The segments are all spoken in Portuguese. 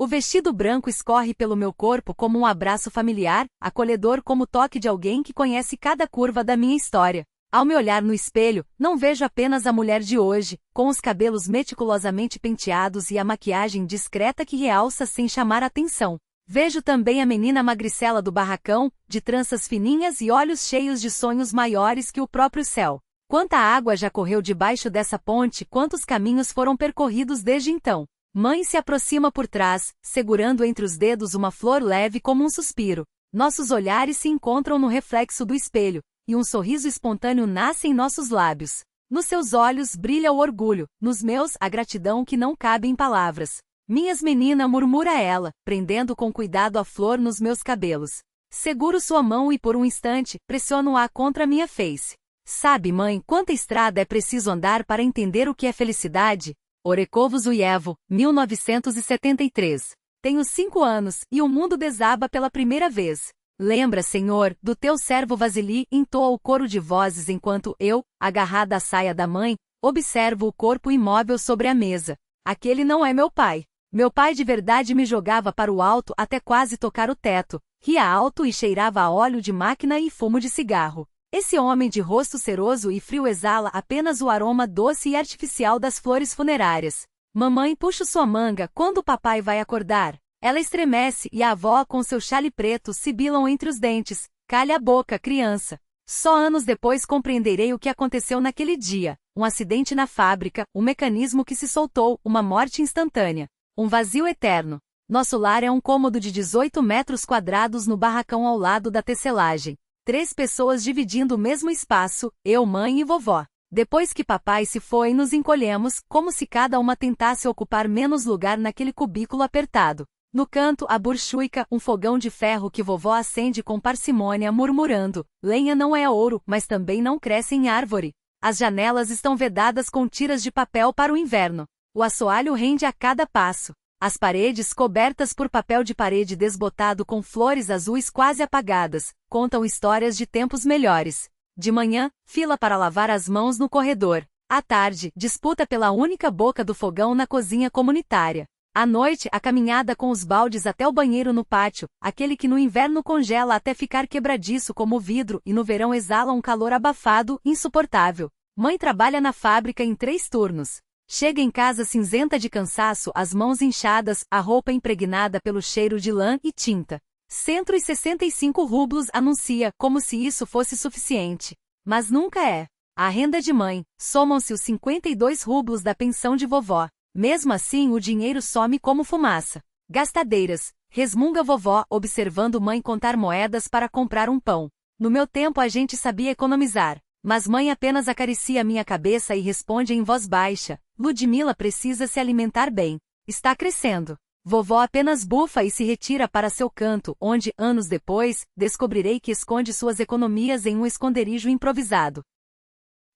O vestido branco escorre pelo meu corpo como um abraço familiar, acolhedor como o toque de alguém que conhece cada curva da minha história. Ao me olhar no espelho, não vejo apenas a mulher de hoje, com os cabelos meticulosamente penteados e a maquiagem discreta que realça sem chamar atenção. Vejo também a menina magricela do barracão, de tranças fininhas e olhos cheios de sonhos maiores que o próprio céu. Quanta água já correu debaixo dessa ponte, quantos caminhos foram percorridos desde então. Mãe se aproxima por trás, segurando entre os dedos uma flor leve como um suspiro. Nossos olhares se encontram no reflexo do espelho, e um sorriso espontâneo nasce em nossos lábios. Nos seus olhos brilha o orgulho, nos meus a gratidão que não cabe em palavras. Minhas menina, murmura ela, prendendo com cuidado a flor nos meus cabelos. Seguro sua mão e por um instante, pressiono-a contra minha face. Sabe, mãe, quanta estrada é preciso andar para entender o que é felicidade? Orekovo Zuyevo, 1973. Tenho 5 anos, e o mundo desaba pela primeira vez. Lembra, Senhor, do teu servo Vasili, entoa o coro de vozes enquanto eu, agarrada à saia da mãe, observo o corpo imóvel sobre a mesa. Aquele não é meu pai. Meu pai de verdade me jogava para o alto até quase tocar o teto, ria alto e cheirava a óleo de máquina e fumo de cigarro. Esse homem de rosto seroso e frio exala apenas o aroma doce e artificial das flores funerárias. Mamãe puxa sua manga quando o papai vai acordar. Ela estremece e a avó com seu chale preto sibilam entre os dentes. Calha a boca, criança. Só anos depois compreenderei o que aconteceu naquele dia. Um acidente na fábrica, um mecanismo que se soltou, uma morte instantânea. Um vazio eterno. Nosso lar é um cômodo de 18 metros quadrados no barracão ao lado da tecelagem. 3 pessoas dividindo o mesmo espaço, eu, mãe e vovó. Depois que papai se foi, nos encolhemos, como se cada uma tentasse ocupar menos lugar naquele cubículo apertado. No canto, a burchuica, um fogão de ferro que vovó acende com parcimônia, murmurando: lenha não é ouro, mas também não cresce em árvore. As janelas estão vedadas com tiras de papel para o inverno. O assoalho rende a cada passo. As paredes, cobertas por papel de parede desbotado com flores azuis quase apagadas, contam histórias de tempos melhores. De manhã, fila para lavar as mãos no corredor. À tarde, disputa pela única boca do fogão na cozinha comunitária. À noite, a caminhada com os baldes até o banheiro no pátio, aquele que no inverno congela até ficar quebradiço como vidro e no verão exala um calor abafado, insuportável. Mãe trabalha na fábrica em 3 turnos. Chega em casa cinzenta de cansaço, as mãos inchadas, a roupa impregnada pelo cheiro de lã e tinta. 165 rublos, anuncia, como se isso fosse suficiente. Mas nunca é. À renda de mãe, somam-se os 52 rublos da pensão de vovó. Mesmo assim, o dinheiro some como fumaça. Gastadeiras, resmunga vovó, observando mãe contar moedas para comprar um pão. No meu tempo a gente sabia economizar. Mas mãe apenas acaricia minha cabeça e responde em voz baixa: Ludmila precisa se alimentar bem. Está crescendo. Vovó apenas bufa e se retira para seu canto, onde, anos depois, descobrirei que esconde suas economias em um esconderijo improvisado.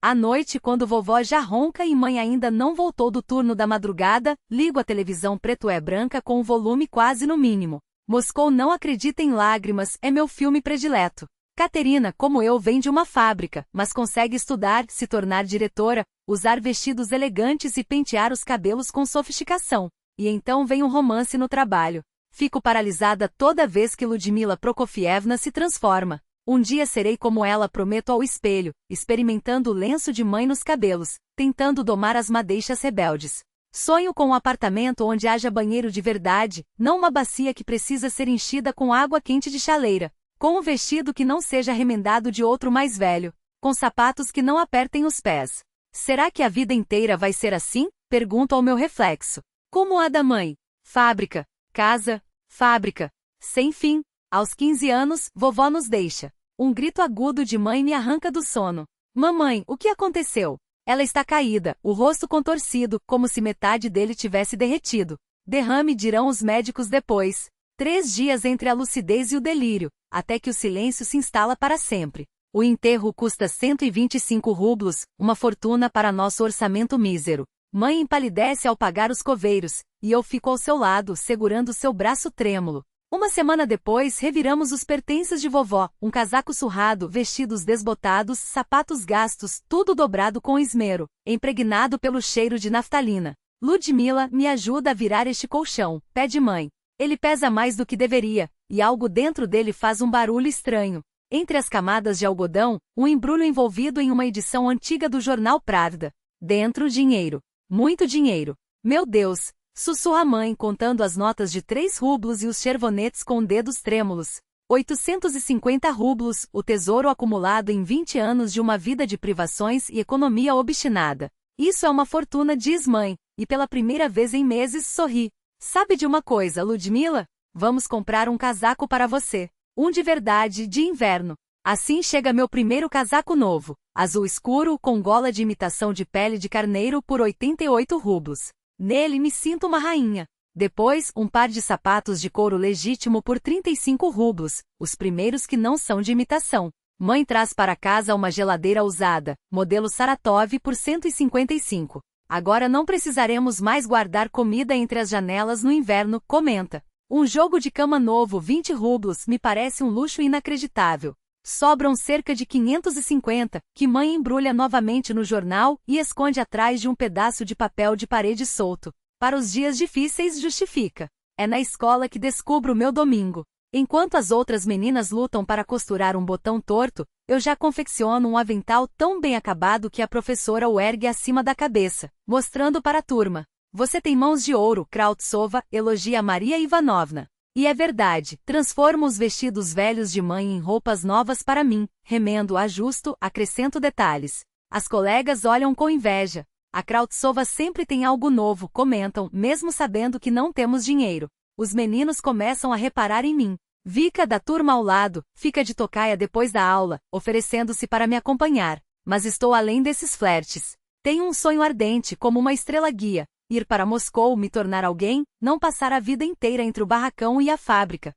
À noite, quando vovó já ronca e mãe ainda não voltou do turno da madrugada, ligo a televisão preto e branca com o volume quase no mínimo. Moscou não acredita em lágrimas, é meu filme predileto. Caterina, como eu, vem de uma fábrica, mas consegue estudar, se tornar diretora, usar vestidos elegantes e pentear os cabelos com sofisticação. E então vem um romance no trabalho. Fico paralisada toda vez que Ludmila Prokofievna se transforma. Um dia serei como ela, prometo ao espelho, experimentando o lenço de mãe nos cabelos, tentando domar as madeixas rebeldes. Sonho com um apartamento onde haja banheiro de verdade, não uma bacia que precisa ser enchida com água quente de chaleira. Com um vestido que não seja remendado de outro mais velho, com sapatos que não apertem os pés. Será que a vida inteira vai ser assim? Pergunto ao meu reflexo. Como a da mãe? Fábrica, casa, fábrica, sem fim. Aos 15 anos, vovó nos deixa. Um grito agudo de mãe me arranca do sono. Mamãe, o que aconteceu? Ela está caída, o rosto contorcido, como se metade dele tivesse derretido. Derrame, dirão os médicos depois. 3 dias entre a lucidez e o delírio, até que o silêncio se instala para sempre. O enterro custa 125 rublos, uma fortuna para nosso orçamento mísero. Mãe empalidece ao pagar os coveiros, e eu fico ao seu lado, segurando seu braço trêmulo. Uma semana depois, reviramos os pertences de vovó, um casaco surrado, vestidos desbotados, sapatos gastos, tudo dobrado com esmero, impregnado pelo cheiro de naftalina. Ludmila, me ajuda a virar este colchão, pede mãe. Ele pesa mais do que deveria, e algo dentro dele faz um barulho estranho. Entre as camadas de algodão, um embrulho envolvido em uma edição antiga do jornal Pravda. Dentro, dinheiro. Muito dinheiro. Meu Deus! Sussurra a mãe contando as notas de 3 rublos e os chervonetes com dedos trêmulos. 850 rublos, o tesouro acumulado em 20 anos de uma vida de privações e economia obstinada. Isso é uma fortuna, diz mãe, e pela primeira vez em meses sorri. Sabe de uma coisa, Ludmila? Vamos comprar um casaco para você. Um de verdade, de inverno. Assim chega meu primeiro casaco novo, azul escuro com gola de imitação de pele de carneiro por 88 rublos. Nele me sinto uma rainha. Depois, um par de sapatos de couro legítimo por 35 rublos, os primeiros que não são de imitação. Mãe traz para casa uma geladeira usada, modelo Saratov por 155. Agora não precisaremos mais guardar comida entre as janelas no inverno, comenta. Um jogo de cama novo 20 rublos me parece um luxo inacreditável. Sobram cerca de 550, que mãe embrulha novamente no jornal e esconde atrás de um pedaço de papel de parede solto. Para os dias difíceis justifica. É na escola que descubro o meu domingo. Enquanto as outras meninas lutam para costurar um botão torto, eu já confecciono um avental tão bem acabado que a professora o ergue acima da cabeça, mostrando para a turma. Você tem mãos de ouro, Krautsova, elogia Maria Ivanovna. E é verdade, transformo os vestidos velhos de mãe em roupas novas para mim, remendo, ajusto, acrescento detalhes. As colegas olham com inveja. A Krautsova sempre tem algo novo, comentam, mesmo sabendo que não temos dinheiro. Os meninos começam a reparar em mim. Vika, da turma ao lado, fica de tocaia depois da aula, oferecendo-se para me acompanhar. Mas estou além desses flertes. Tenho um sonho ardente como uma estrela guia. Ir para Moscou, me tornar alguém, não passar a vida inteira entre o barracão e a fábrica.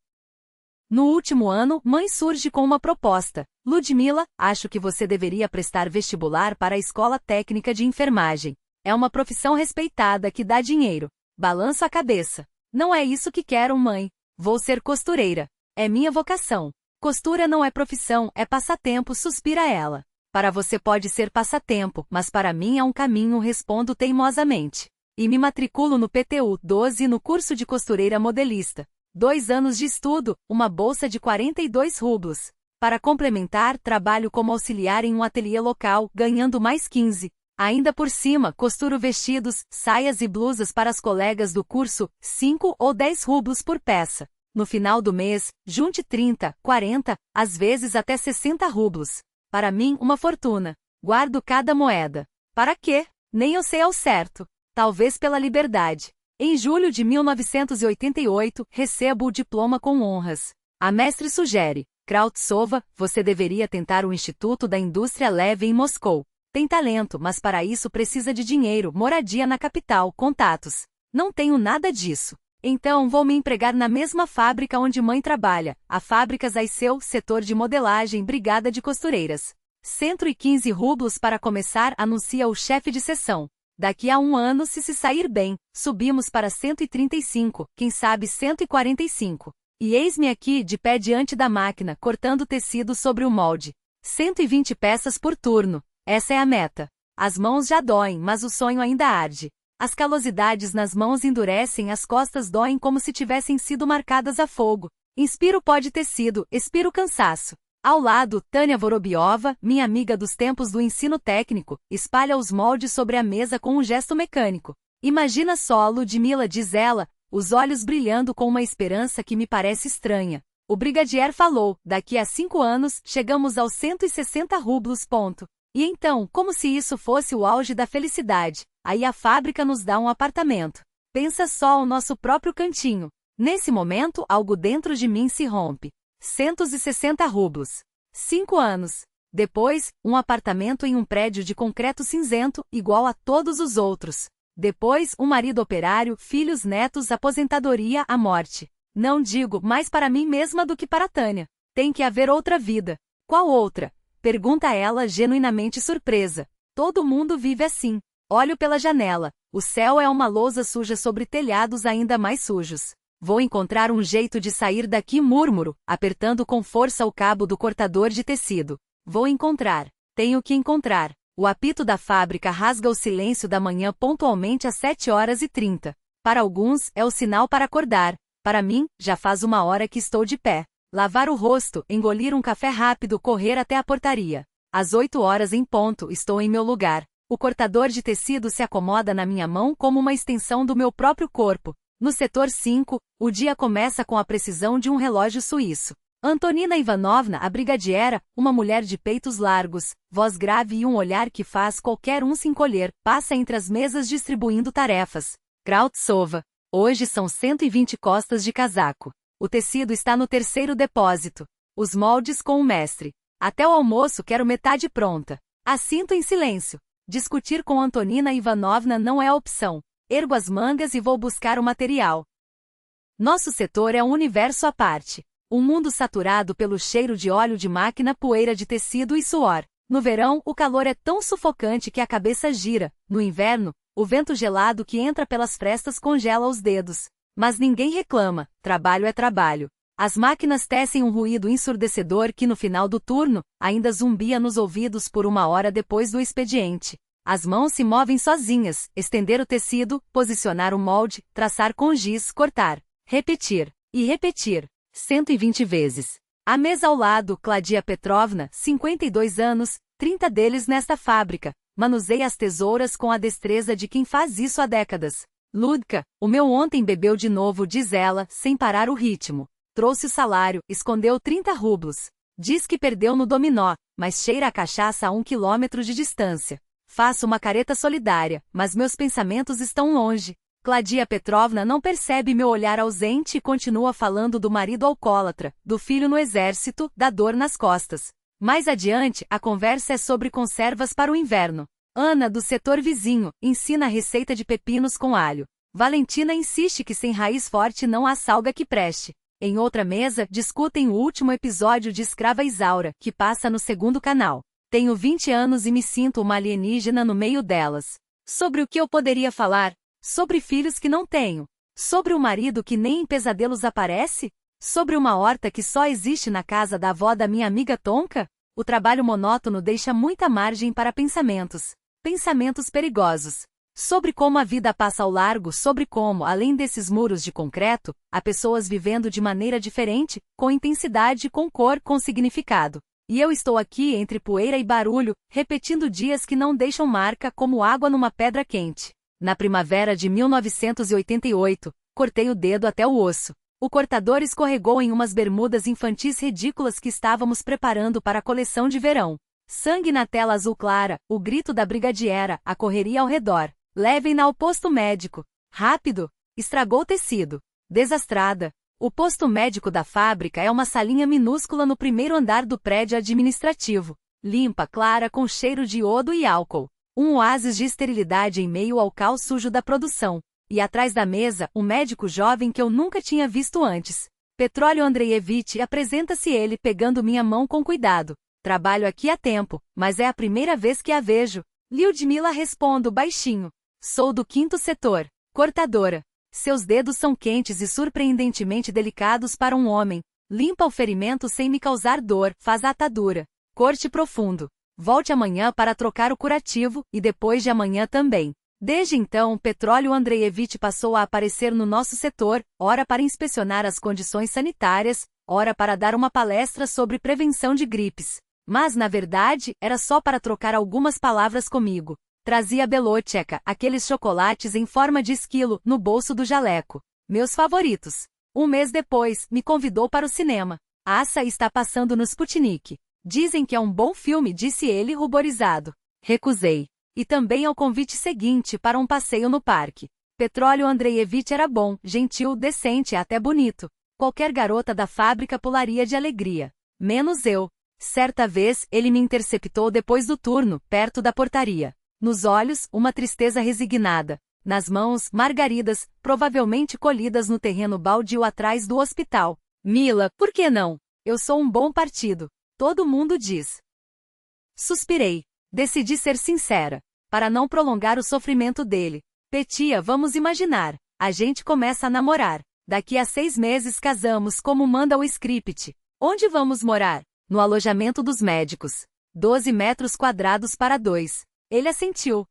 No último ano, mãe surge com uma proposta. Ludmila, acho que você deveria prestar vestibular para a Escola Técnica de Enfermagem. É uma profissão respeitada que dá dinheiro. Balanço a cabeça. Não é isso que quero, mãe. Vou ser costureira. É minha vocação. Costura não é profissão, é passatempo, suspira ela. Para você pode ser passatempo, mas para mim é um caminho, respondo teimosamente. E me matriculo no PTU 12 no curso de costureira modelista. 2 anos de estudo, uma bolsa de 42 rublos. Para complementar, trabalho como auxiliar em um ateliê local, ganhando mais 15. Ainda por cima, costuro vestidos, saias e blusas para as colegas do curso, 5 ou 10 rublos por peça. No final do mês, junte 30, 40, às vezes até 60 rublos. Para mim, uma fortuna. Guardo cada moeda. Para quê? Nem eu sei ao certo. Talvez pela liberdade. Em julho de 1988, recebo o diploma com honras. A mestre sugere, Krautsova, você deveria tentar o Instituto da Indústria Leve em Moscou. Tem talento, mas para isso precisa de dinheiro, moradia na capital, contatos. Não tenho nada disso. Então vou me empregar na mesma fábrica onde mãe trabalha, a Fábrica Zaiseu, setor de modelagem, brigada de costureiras. 115 rublos para começar, anuncia o chefe de seção. Daqui a 1 ano, se sair bem, subimos para 135, quem sabe 145. E eis-me aqui, de pé diante da máquina, cortando tecido sobre o molde. 120 peças por turno. Essa é a meta. As mãos já doem, mas o sonho ainda arde. As calosidades nas mãos endurecem, as costas doem como se tivessem sido marcadas a fogo. Inspiro pó de tecido, expiro cansaço. Ao lado, Tânia Vorobiova, minha amiga dos tempos do ensino técnico, espalha os moldes sobre a mesa com um gesto mecânico. Imagina só, Ludmila, diz ela, os olhos brilhando com uma esperança que me parece estranha. O brigadier falou, daqui a 5 anos, chegamos aos 160 rublos. E então, como se isso fosse o auge da felicidade, aí a fábrica nos dá um apartamento. Pensa só o nosso próprio cantinho. Nesse momento, algo dentro de mim se rompe. 160 rublos. 5 anos. Depois, um apartamento em um prédio de concreto cinzento, igual a todos os outros. Depois, um marido operário, filhos, netos, aposentadoria, a morte. Não digo mais para mim mesma do que para Tânia. Tem que haver outra vida. Qual outra? Pergunta ela, genuinamente surpresa. Todo mundo vive assim. Olho pela janela. O céu é uma lousa suja sobre telhados ainda mais sujos. Vou encontrar um jeito de sair daqui, murmuro, apertando com força o cabo do cortador de tecido. Vou encontrar. Tenho que encontrar. O apito da fábrica rasga o silêncio da manhã pontualmente às 7h30. Para alguns, é o sinal para acordar. Para mim, já faz 1 hora que estou de pé. Lavar o rosto, engolir um café rápido, correr até a portaria. Às 8h em ponto, estou em meu lugar. O cortador de tecido se acomoda na minha mão como uma extensão do meu próprio corpo. No setor 5, o dia começa com a precisão de um relógio suíço. Antonina Ivanovna, a brigadiera, uma mulher de peitos largos, voz grave e um olhar que faz qualquer um se encolher, passa entre as mesas distribuindo tarefas. Krautsova. Hoje são 120 costas de casaco. O tecido está no 3º depósito. Os moldes com o mestre. Até o almoço quero metade pronta. Assinto em silêncio. Discutir com Antonina Ivanovna não é opção. Ergo as mangas e vou buscar o material. Nosso setor é um universo à parte. Um mundo saturado pelo cheiro de óleo de máquina, poeira de tecido e suor. No verão, o calor é tão sufocante que a cabeça gira. No inverno, o vento gelado que entra pelas frestas congela os dedos. Mas ninguém reclama, trabalho é trabalho. As máquinas tecem um ruído ensurdecedor que no final do turno, ainda zumbia nos ouvidos por 1 hora depois do expediente. As mãos se movem sozinhas, estender o tecido, posicionar o molde, traçar com giz, cortar, repetir e repetir. 120 vezes. À mesa ao lado, Claudia Petrovna, 52 anos, 30 deles nesta fábrica, manuseia as tesouras com a destreza de quem faz isso há décadas. Ludka, o meu ontem bebeu de novo, diz ela, sem parar o ritmo. Trouxe o salário, escondeu 30 rublos. Diz que perdeu no dominó, mas cheira a cachaça a 1 quilômetro de distância. Faço uma careta solidária, mas meus pensamentos estão longe. Claudia Petrovna não percebe meu olhar ausente e continua falando do marido alcoólatra, do filho no exército, da dor nas costas. Mais adiante, a conversa é sobre conservas para o inverno. Ana, do setor vizinho, ensina a receita de pepinos com alho. Valentina insiste que sem raiz forte não há salga que preste. Em outra mesa, discutem o último episódio de Escrava Isaura, que passa no 2º canal. Tenho 20 anos e me sinto uma alienígena no meio delas. Sobre o que eu poderia falar? Sobre filhos que não tenho? Sobre o marido que nem em pesadelos aparece? Sobre uma horta que só existe na casa da avó da minha amiga Tonka? O trabalho monótono deixa muita margem para pensamentos. Pensamentos perigosos. Sobre como a vida passa ao largo, sobre como, além desses muros de concreto, há pessoas vivendo de maneira diferente, com intensidade, com cor, com significado. E eu estou aqui entre poeira e barulho, repetindo dias que não deixam marca como água numa pedra quente. Na primavera de 1988, cortei o dedo até o osso. O cortador escorregou em umas bermudas infantis ridículas que estávamos preparando para a coleção de verão. Sangue na tela azul clara, o grito da brigadiera, a correria ao redor. Levem-na ao posto médico. Rápido! Estragou o tecido. Desastrada. O posto médico da fábrica é uma salinha minúscula no 1º andar do prédio administrativo. Limpa, clara, com cheiro de iodo e álcool. Um oásis de esterilidade em meio ao caos sujo da produção. E atrás da mesa, um médico jovem que eu nunca tinha visto antes. Petróleo Andreievich, apresenta-se ele pegando minha mão com cuidado. Trabalho aqui há tempo, mas é a primeira vez que a vejo. Lyudmila, respondo baixinho. Sou do 5º setor. Cortadora. Seus dedos são quentes e surpreendentemente delicados para um homem. Limpa o ferimento sem me causar dor, faz a atadura. Corte profundo. Volte amanhã para trocar o curativo, e depois de amanhã também. Desde então, Petróleo Andreievich passou a aparecer no nosso setor, ora para inspecionar as condições sanitárias, ora para dar uma palestra sobre prevenção de gripes. Mas, na verdade, era só para trocar algumas palavras comigo. Trazia Belotcheca, aqueles chocolates em forma de esquilo, no bolso do jaleco. Meus favoritos. Um mês depois, me convidou para o cinema. Assa está passando no Sputnik. Dizem que é um bom filme, disse ele ruborizado. Recusei. E também ao convite seguinte para um passeio no parque. Petróleo Andreievich era bom, gentil, decente, até bonito. Qualquer garota da fábrica pularia de alegria. Menos eu. Certa vez, ele me interceptou depois do turno, perto da portaria. Nos olhos, uma tristeza resignada. Nas mãos, margaridas, provavelmente colhidas no terreno baldio atrás do hospital. Mila, por que não? Eu sou um bom partido. Todo mundo diz. Suspirei. Decidi ser sincera. Para não prolongar o sofrimento dele. Petia, vamos imaginar. A gente começa a namorar. Daqui a 6 meses casamos como manda o script. Onde vamos morar? No alojamento dos médicos. 12 metros quadrados para dois. Ele assentiu.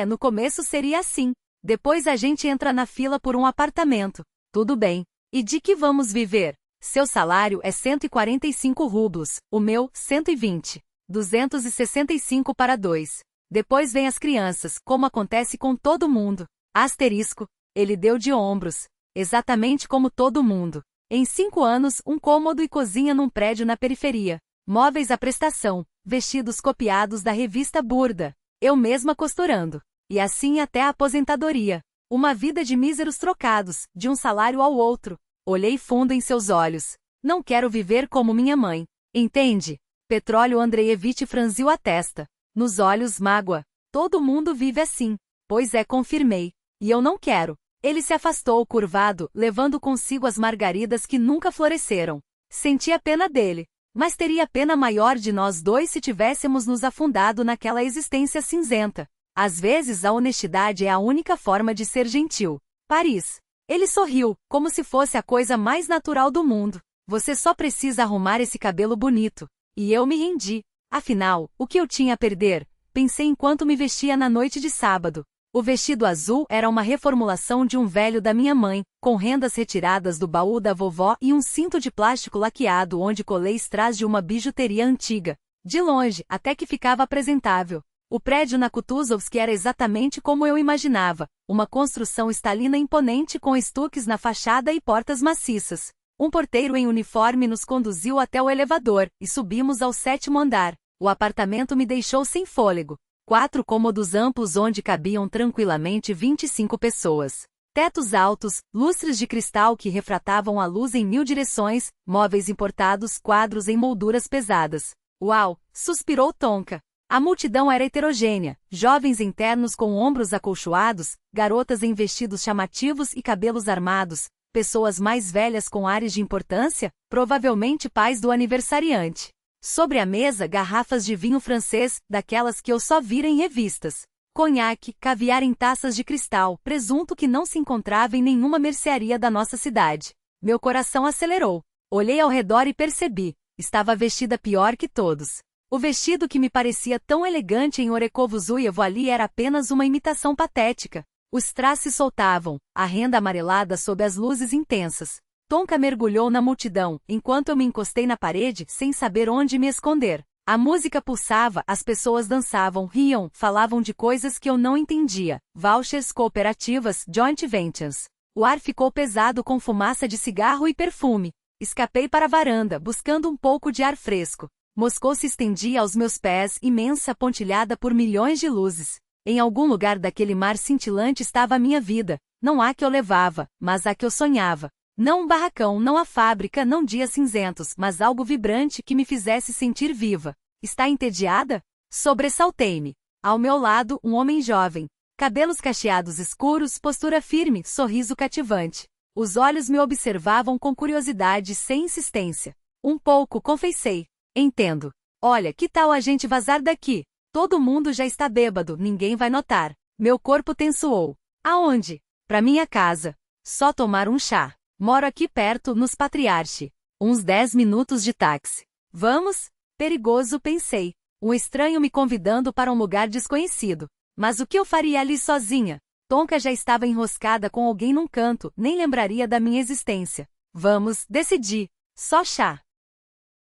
No começo seria assim. Depois a gente entra na fila por um apartamento. Tudo bem. E de que vamos viver? Seu salário é 145 rublos, o meu, 120. 265 para dois. Depois vem as crianças, como acontece com todo mundo. Asterisco. Ele deu de ombros. Exatamente como todo mundo. Em 5 anos, um cômodo e cozinha num prédio na periferia. Móveis à prestação. Vestidos copiados da revista Burda. Eu mesma costurando. E assim até a aposentadoria. Uma vida de míseros trocados, de um salário ao outro. Olhei fundo em seus olhos. Não quero viver como minha mãe. Entende? Petróleo Andreevich franziu a testa. Nos olhos, mágoa. Todo mundo vive assim. Pois é, confirmei. E eu não quero. Ele se afastou, curvado, levando consigo as margaridas que nunca floresceram. Senti a pena dele. Mas teria pena maior de nós dois se tivéssemos nos afundado naquela existência cinzenta. Às vezes a honestidade é a única forma de ser gentil. Paris. Ele sorriu, como se fosse a coisa mais natural do mundo. Você só precisa arrumar esse cabelo bonito. E eu me rendi. Afinal, o que eu tinha a perder? Pensei enquanto me vestia na noite de sábado. O vestido azul era uma reformulação de um velho da minha mãe, com rendas retiradas do baú da vovó e um cinto de plástico laqueado onde colei strass de uma bijuteria antiga. De longe, até que ficava apresentável. O prédio na Kutuzovsk era exatamente como eu imaginava, uma construção estalina imponente com estuques na fachada e portas maciças. Um porteiro em uniforme nos conduziu até o elevador, e subimos ao 7º andar. O apartamento me deixou sem fôlego. 4 cômodos amplos onde cabiam tranquilamente 25 pessoas. Tetos altos, lustres de cristal que refratavam a luz em 1000 direções, móveis importados, quadros em molduras pesadas. Uau! Suspirou Tonka. A multidão era heterogênea, jovens internos com ombros acolchoados, garotas em vestidos chamativos e cabelos armados, pessoas mais velhas com ares de importância, provavelmente pais do aniversariante. Sobre a mesa, garrafas de vinho francês, daquelas que eu só vira em revistas. Conhaque, caviar em taças de cristal, presunto que não se encontrava em nenhuma mercearia da nossa cidade. Meu coração acelerou. Olhei ao redor e percebi. Estava vestida pior que todos. O vestido que me parecia tão elegante em Orekovo-Zuyevo ali era apenas uma imitação patética. Os strass se soltavam, a renda amarelada sob as luzes intensas. Tonka mergulhou na multidão, enquanto eu me encostei na parede, sem saber onde me esconder. A música pulsava, as pessoas dançavam, riam, falavam de coisas que eu não entendia. Vouchers, cooperativas, joint ventures. O ar ficou pesado com fumaça de cigarro e perfume. Escapei para a varanda, buscando um pouco de ar fresco. Moscou se estendia aos meus pés, imensa, pontilhada por milhões de luzes. Em algum lugar daquele mar cintilante estava a minha vida. Não a que eu levava, mas a que eu sonhava. Não um barracão, não a fábrica, não dias cinzentos, mas algo vibrante que me fizesse sentir viva. Está entediada? Sobressaltei-me. Ao meu lado, um homem jovem. Cabelos cacheados escuros, postura firme, sorriso cativante. Os olhos me observavam com curiosidade sem insistência. Um pouco, confessei. Entendo. Olha, que tal a gente vazar daqui? Todo mundo já está bêbado, ninguém vai notar. Meu corpo tensuou. Aonde? Pra minha casa. Só tomar um chá. Moro aqui perto, nos Patriarche. Uns 10 minutos de táxi. Vamos? Perigoso, pensei. Um estranho me convidando para um lugar desconhecido. Mas o que eu faria ali sozinha? Tonka já estava enroscada com alguém num canto, nem lembraria da minha existência. Vamos, decidi. Só chá.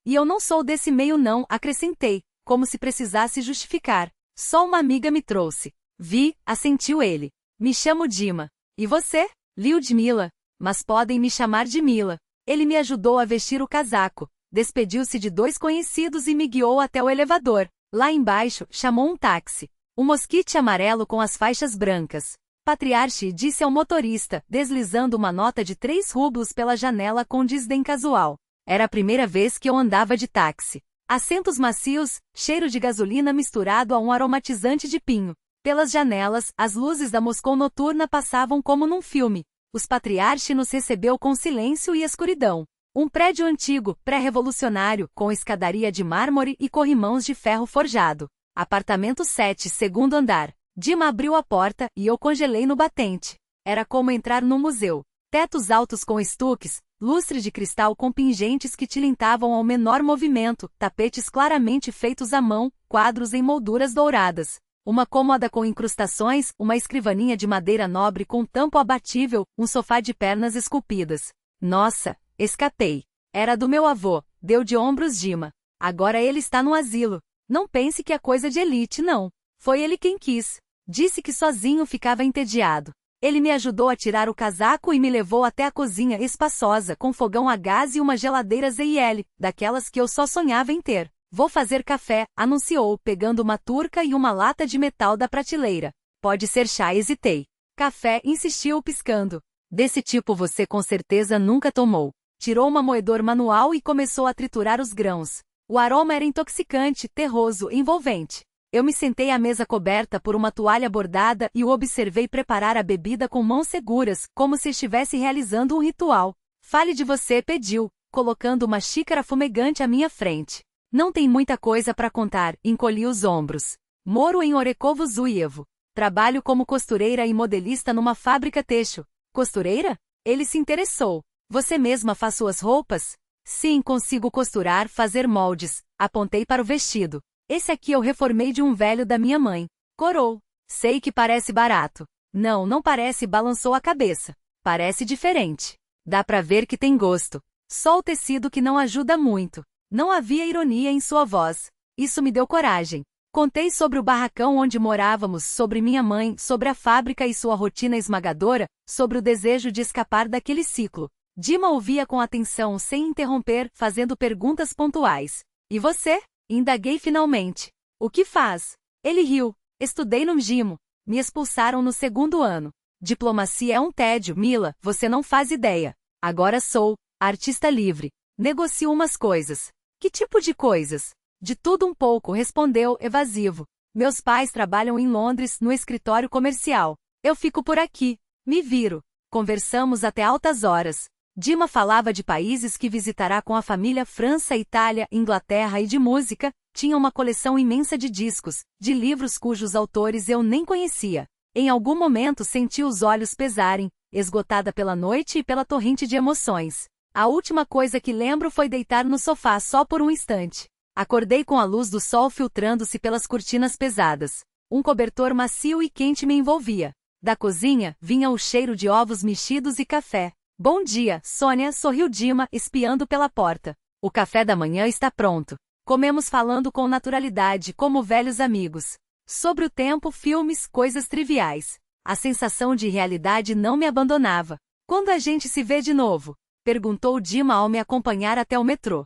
E eu não sou desse meio não, acrescentei, como se precisasse justificar. Só uma amiga me trouxe. Vi, assentiu ele. Me chamo Dima. E você? Lyudmila. Mas podem me chamar de Mila. Ele me ajudou a vestir o casaco. Despediu-se de 2 conhecidos e me guiou até o elevador. Lá embaixo, chamou um táxi. Um mosquite amarelo com as faixas brancas. Patriarche, disse ao motorista, deslizando uma nota de 3 rublos pela janela com desdém casual. Era a primeira vez que eu andava de táxi. Assentos macios, cheiro de gasolina misturado a um aromatizante de pinho. Pelas janelas, as luzes da Moscou noturna passavam como num filme. Os Patriarche nos recebeu com silêncio e escuridão. Um prédio antigo, pré-revolucionário, com escadaria de mármore e corrimãos de ferro forjado. Apartamento 7, 2º andar. Dima abriu a porta e eu congelei no batente. Era como entrar num museu. Tetos altos com estuques, lustre de cristal com pingentes que tilintavam ao menor movimento, tapetes claramente feitos à mão, quadros em molduras douradas. Uma cômoda com incrustações, uma escrivaninha de madeira nobre com tampo abatível, um sofá de pernas esculpidas. Nossa, escapei. Era do meu avô, deu de ombros Dima. Agora ele está no asilo. Não pense que é coisa de elite, não. Foi ele quem quis. Disse que sozinho ficava entediado. Ele me ajudou a tirar o casaco e me levou até a cozinha espaçosa, com fogão a gás e uma geladeira ZL, daquelas que eu só sonhava em ter. Vou fazer café, anunciou, pegando uma turca e uma lata de metal da prateleira. Pode ser chá, hesitei. Café, insistiu piscando. Desse tipo você com certeza nunca tomou. Tirou uma moedor manual e começou a triturar os grãos. O aroma era intoxicante, terroso, envolvente. Eu me sentei à mesa coberta por uma toalha bordada e o observei preparar a bebida com mãos seguras, como se estivesse realizando um ritual. Fale de você, pediu, colocando uma xícara fumegante à minha frente. Não tem muita coisa para contar, encolhi os ombros. Moro em Orekovo Zuyevo. Trabalho como costureira e modelista numa fábrica têxtil. Costureira? Ele se interessou. Você mesma faz suas roupas? Sim, consigo costurar, fazer moldes. Apontei para o vestido. Esse aqui eu reformei de um velho da minha mãe. Corou. Sei que parece barato. Não, não parece, balançou a cabeça. Parece diferente. Dá pra ver que tem gosto. Só o tecido que não ajuda muito. Não havia ironia em sua voz. Isso me deu coragem. Contei sobre o barracão onde morávamos, sobre minha mãe, sobre a fábrica e sua rotina esmagadora, sobre o desejo de escapar daquele ciclo. Dima ouvia com atenção, sem interromper, fazendo perguntas pontuais. E você? Indaguei finalmente. O que faz? Ele riu. Estudei no Mgimo. Me expulsaram no segundo ano. Diplomacia é um tédio, Mila, você não faz ideia. Agora sou artista livre. Negocio umas coisas. Que tipo de coisas? De tudo um pouco, respondeu, evasivo. Meus pais trabalham em Londres, no escritório comercial. Eu fico por aqui. Me viro. Conversamos até altas horas. Dima falava de países que visitará com a família, França, Itália, Inglaterra e de música. Tinha uma coleção imensa de discos, de livros cujos autores eu nem conhecia. Em algum momento senti os olhos pesarem, esgotada pela noite e pela torrente de emoções. A última coisa que lembro foi deitar no sofá só por um instante. Acordei com a luz do sol filtrando-se pelas cortinas pesadas. Um cobertor macio e quente me envolvia. Da cozinha, vinha o cheiro de ovos mexidos e café. Bom dia, Sônia, sorriu Dima, espiando pela porta. O café da manhã está pronto. Comemos falando com naturalidade, como velhos amigos. Sobre o tempo, filmes, coisas triviais. A sensação de realidade não me abandonava. Quando a gente se vê de novo? Perguntou Dima ao me acompanhar até o metrô.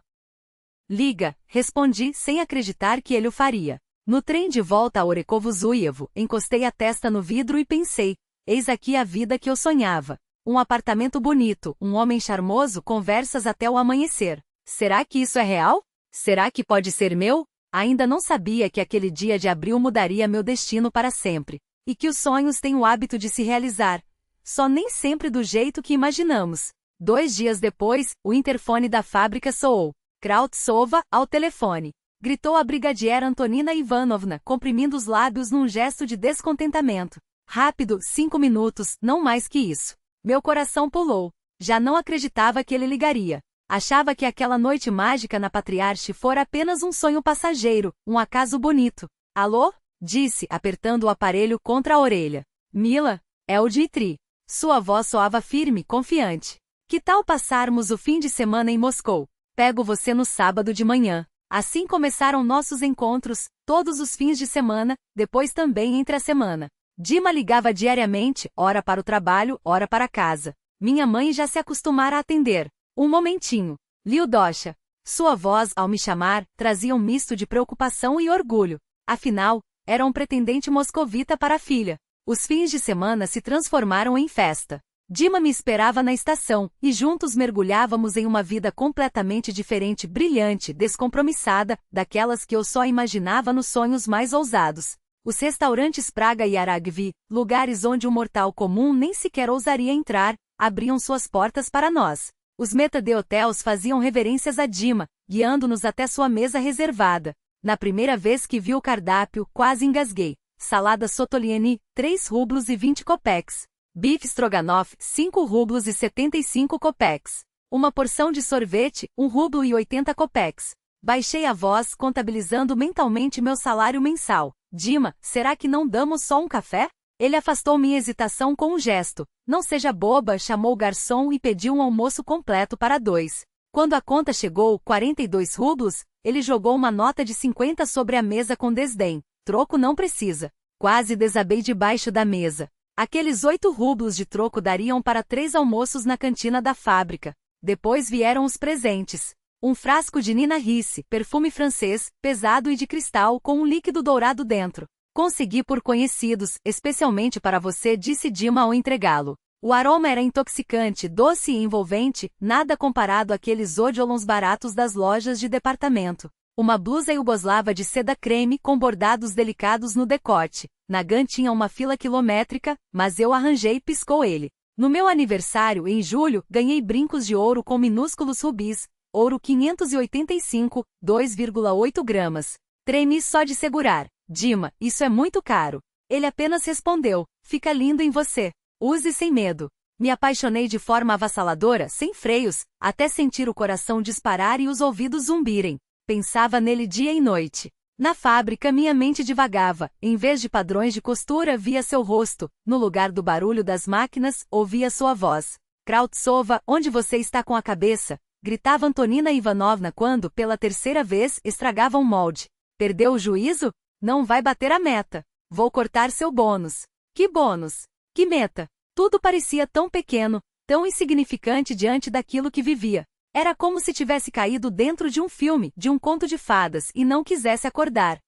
Liga, respondi, sem acreditar que ele o faria. No trem de volta a Orekovo Zuyevo, encostei a testa no vidro e pensei, eis aqui a vida que eu sonhava. Um apartamento bonito, um homem charmoso, conversas até o amanhecer. Será que isso é real? Será que pode ser meu? Ainda não sabia que aquele dia de abril mudaria meu destino para sempre. E que os sonhos têm o hábito de se realizar. Só nem sempre do jeito que imaginamos. 2 dias depois, o interfone da fábrica soou. Krautsova, ao telefone. Gritou a brigadiera Antonina Ivanovna, comprimindo os lábios num gesto de descontentamento. Rápido, 5 minutos, não mais que isso. Meu coração pulou. Já não acreditava que ele ligaria. Achava que aquela noite mágica na Patriarche fora apenas um sonho passageiro, um acaso bonito. Alô? Disse, apertando o aparelho contra a orelha. Mila, é o Dmitri. Sua voz soava firme, confiante. Que tal passarmos o fim de semana em Moscou? Pego você no sábado de manhã. Assim começaram nossos encontros, todos os fins de semana, depois também entre a semana. Dima ligava diariamente, ora para o trabalho, ora para casa. Minha mãe já se acostumara a atender. Um momentinho. Lyudosha. Sua voz, ao me chamar, trazia um misto de preocupação e orgulho. Afinal, era um pretendente moscovita para a filha. Os fins de semana se transformaram em festa. Dima me esperava na estação, e juntos mergulhávamos em uma vida completamente diferente, brilhante, descompromissada, daquelas que eu só imaginava nos sonhos mais ousados. Os restaurantes Praga e Aragvi, lugares onde um mortal comum nem sequer ousaria entrar, abriam suas portas para nós. Os Metade Hotels faziam reverências a Dima, guiando-nos até sua mesa reservada. Na primeira vez que vi o cardápio, quase engasguei. Salada Sotolieni, 3 rublos e 20 kopecks. Bife Stroganoff, 5 rublos e 75 kopecks. Uma porção de sorvete, 1 rublo e 80 copecs. Baixei a voz, contabilizando mentalmente meu salário mensal. Dima, será que não damos só um café? Ele afastou minha hesitação com um gesto. Não seja boba, chamou o garçom e pediu um almoço completo para 2. Quando a conta chegou, 42 rublos, ele jogou uma nota de 50 sobre a mesa com desdém. Troco não precisa. Quase desabei debaixo da mesa. Aqueles 8 rublos de troco dariam para 3 almoços na cantina da fábrica. Depois vieram os presentes. Um frasco de Nina Ricci, perfume francês, pesado e de cristal com um líquido dourado dentro. Consegui por conhecidos, especialmente para você, disse Dima ao entregá-lo. O aroma era intoxicante, doce e envolvente, nada comparado àqueles odolons baratos das lojas de departamento. Uma blusa iugoslava de seda creme com bordados delicados no decote. Nagant tinha uma fila quilométrica, mas eu arranjei, piscou ele. No meu aniversário, em julho, ganhei brincos de ouro com minúsculos rubis. Ouro 585, 2,8 gramas. Tremi só de segurar. Dima, isso é muito caro. Ele apenas respondeu, fica lindo em você. Use sem medo. Me apaixonei de forma avassaladora, sem freios, até sentir o coração disparar e os ouvidos zumbirem. Pensava nele dia e noite. Na fábrica minha mente divagava, em vez de padrões de costura via seu rosto, no lugar do barulho das máquinas, ouvia sua voz. Krautsova, onde você está com a cabeça? Gritava Antonina Ivanovna quando, pela terceira vez, estragava um molde. Perdeu o juízo? Não vai bater a meta. Vou cortar seu bônus. Que bônus? Que meta? Tudo parecia tão pequeno, tão insignificante diante daquilo que vivia. Era como se tivesse caído dentro de um filme, de um conto de fadas, e não quisesse acordar.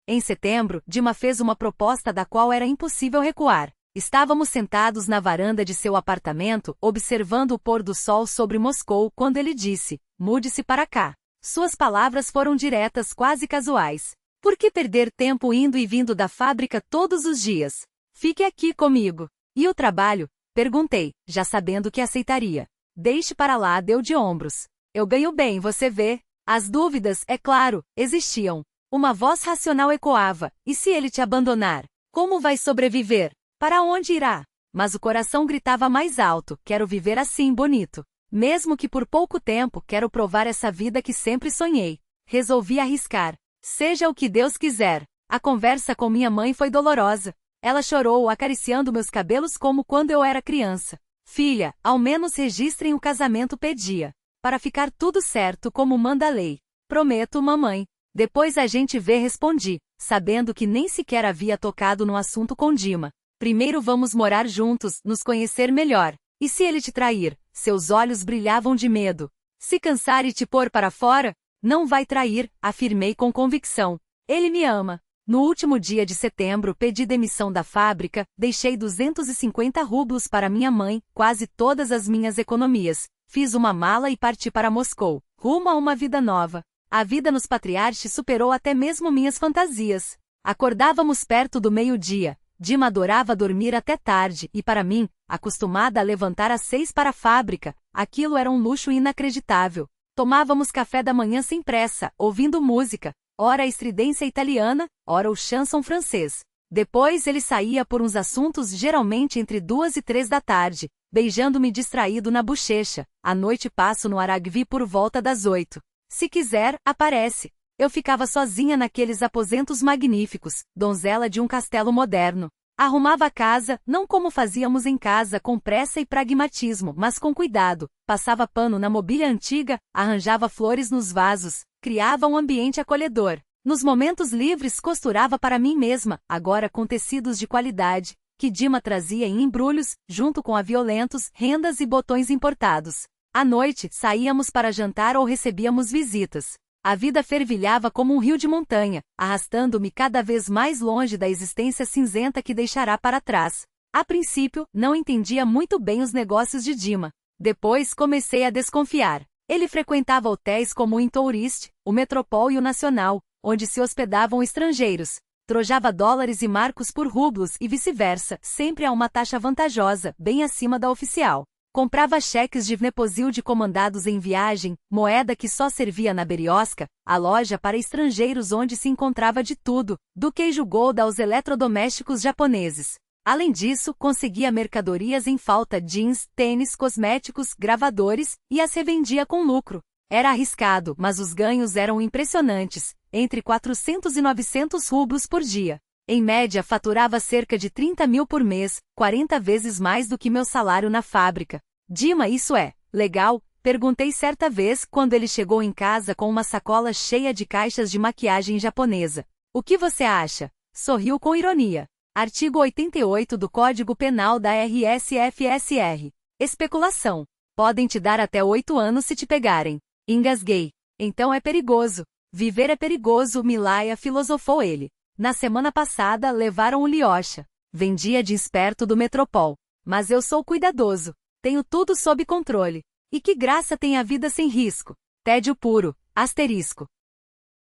Em setembro, Dima fez uma proposta da qual era impossível recuar. Estávamos sentados na varanda de seu apartamento, observando o pôr do sol sobre Moscou, quando ele disse, mude-se para cá. Suas palavras foram diretas, quase casuais. Por que perder tempo indo e vindo da fábrica todos os dias? Fique aqui comigo. E o trabalho? Perguntei, já sabendo que aceitaria. Deixe para lá, deu de ombros. Eu ganho bem, você vê. As dúvidas, é claro, existiam. Uma voz racional ecoava, e se ele te abandonar? Como vai sobreviver? Para onde irá? Mas o coração gritava mais alto, quero viver assim, bonito. Mesmo que por pouco tempo, quero provar essa vida que sempre sonhei. Resolvi arriscar. Seja o que Deus quiser. A conversa com minha mãe foi dolorosa. Ela chorou, acariciando meus cabelos como quando eu era criança. Filha, ao menos registrem o casamento, pedia. Para ficar tudo certo como manda a lei. Prometo, mamãe. Depois a gente vê, respondi, sabendo que nem sequer havia tocado no assunto com Dima. Primeiro vamos morar juntos, nos conhecer melhor. E se ele te trair? Seus olhos brilhavam de medo. Se cansar e te pôr para fora? Não vai trair, afirmei com convicção. Ele me ama. No último dia de setembro pedi demissão da fábrica, deixei 250 rublos para minha mãe, quase todas as minhas economias. Fiz uma mala e parti para Moscou, rumo a uma vida nova. A vida nos Patriarches superou até mesmo minhas fantasias. Acordávamos perto do meio-dia. Dima adorava dormir até tarde e para mim, acostumada a levantar às 6 para a fábrica, aquilo era um luxo inacreditável. Tomávamos café da manhã sem pressa, ouvindo música, ora a estridência italiana, ora o chanson francês. Depois ele saía por uns assuntos geralmente entre 2 e 3 da tarde, beijando-me distraído na bochecha. À noite passo no Aragvi por volta das 8. Se quiser, aparece. Eu ficava sozinha naqueles aposentos magníficos, donzela de um castelo moderno. Arrumava a casa, não como fazíamos em casa com pressa e pragmatismo, mas com cuidado. Passava pano na mobília antiga, arranjava flores nos vasos, criava um ambiente acolhedor. Nos momentos livres costurava para mim mesma, agora com tecidos de qualidade, que Dima trazia em embrulhos, junto com violentos, rendas e botões importados. À noite, saíamos para jantar ou recebíamos visitas. A vida fervilhava como um rio de montanha, arrastando-me cada vez mais longe da existência cinzenta que deixará para trás. A princípio, não entendia muito bem os negócios de Dima. Depois comecei a desconfiar. Ele frequentava hotéis como o Intourist, o Metropol e o Nacional, onde se hospedavam estrangeiros. Trocava dólares e marcos por rublos e vice-versa, sempre a uma taxa vantajosa, bem acima da oficial. Comprava cheques de Vneposilde comandados em viagem, moeda que só servia na Berioska, a loja para estrangeiros onde se encontrava de tudo, do queijo Gouda aos eletrodomésticos japoneses. Além disso, conseguia mercadorias em falta: jeans, tênis, cosméticos, gravadores, e as revendia com lucro. Era arriscado, mas os ganhos eram impressionantes, entre 400 e 900 rublos por dia. Em média, faturava cerca de 30 mil por mês, 40 vezes mais do que meu salário na fábrica. Dima, isso é legal? Perguntei certa vez quando ele chegou em casa com uma sacola cheia de caixas de maquiagem japonesa. O que você acha? Sorriu com ironia. Artigo 88 do Código Penal da RSFSR. Especulação. Podem te dar até 8 anos se te pegarem. Engasguei. Então é perigoso. Viver é perigoso, Milaya, filosofou ele. Na semana passada levaram o Lyosha. Vendia jeans perto do Metropol. Mas eu sou cuidadoso. Tenho tudo sob controle. E que graça tem a vida sem risco. Tédio puro. Asterisco.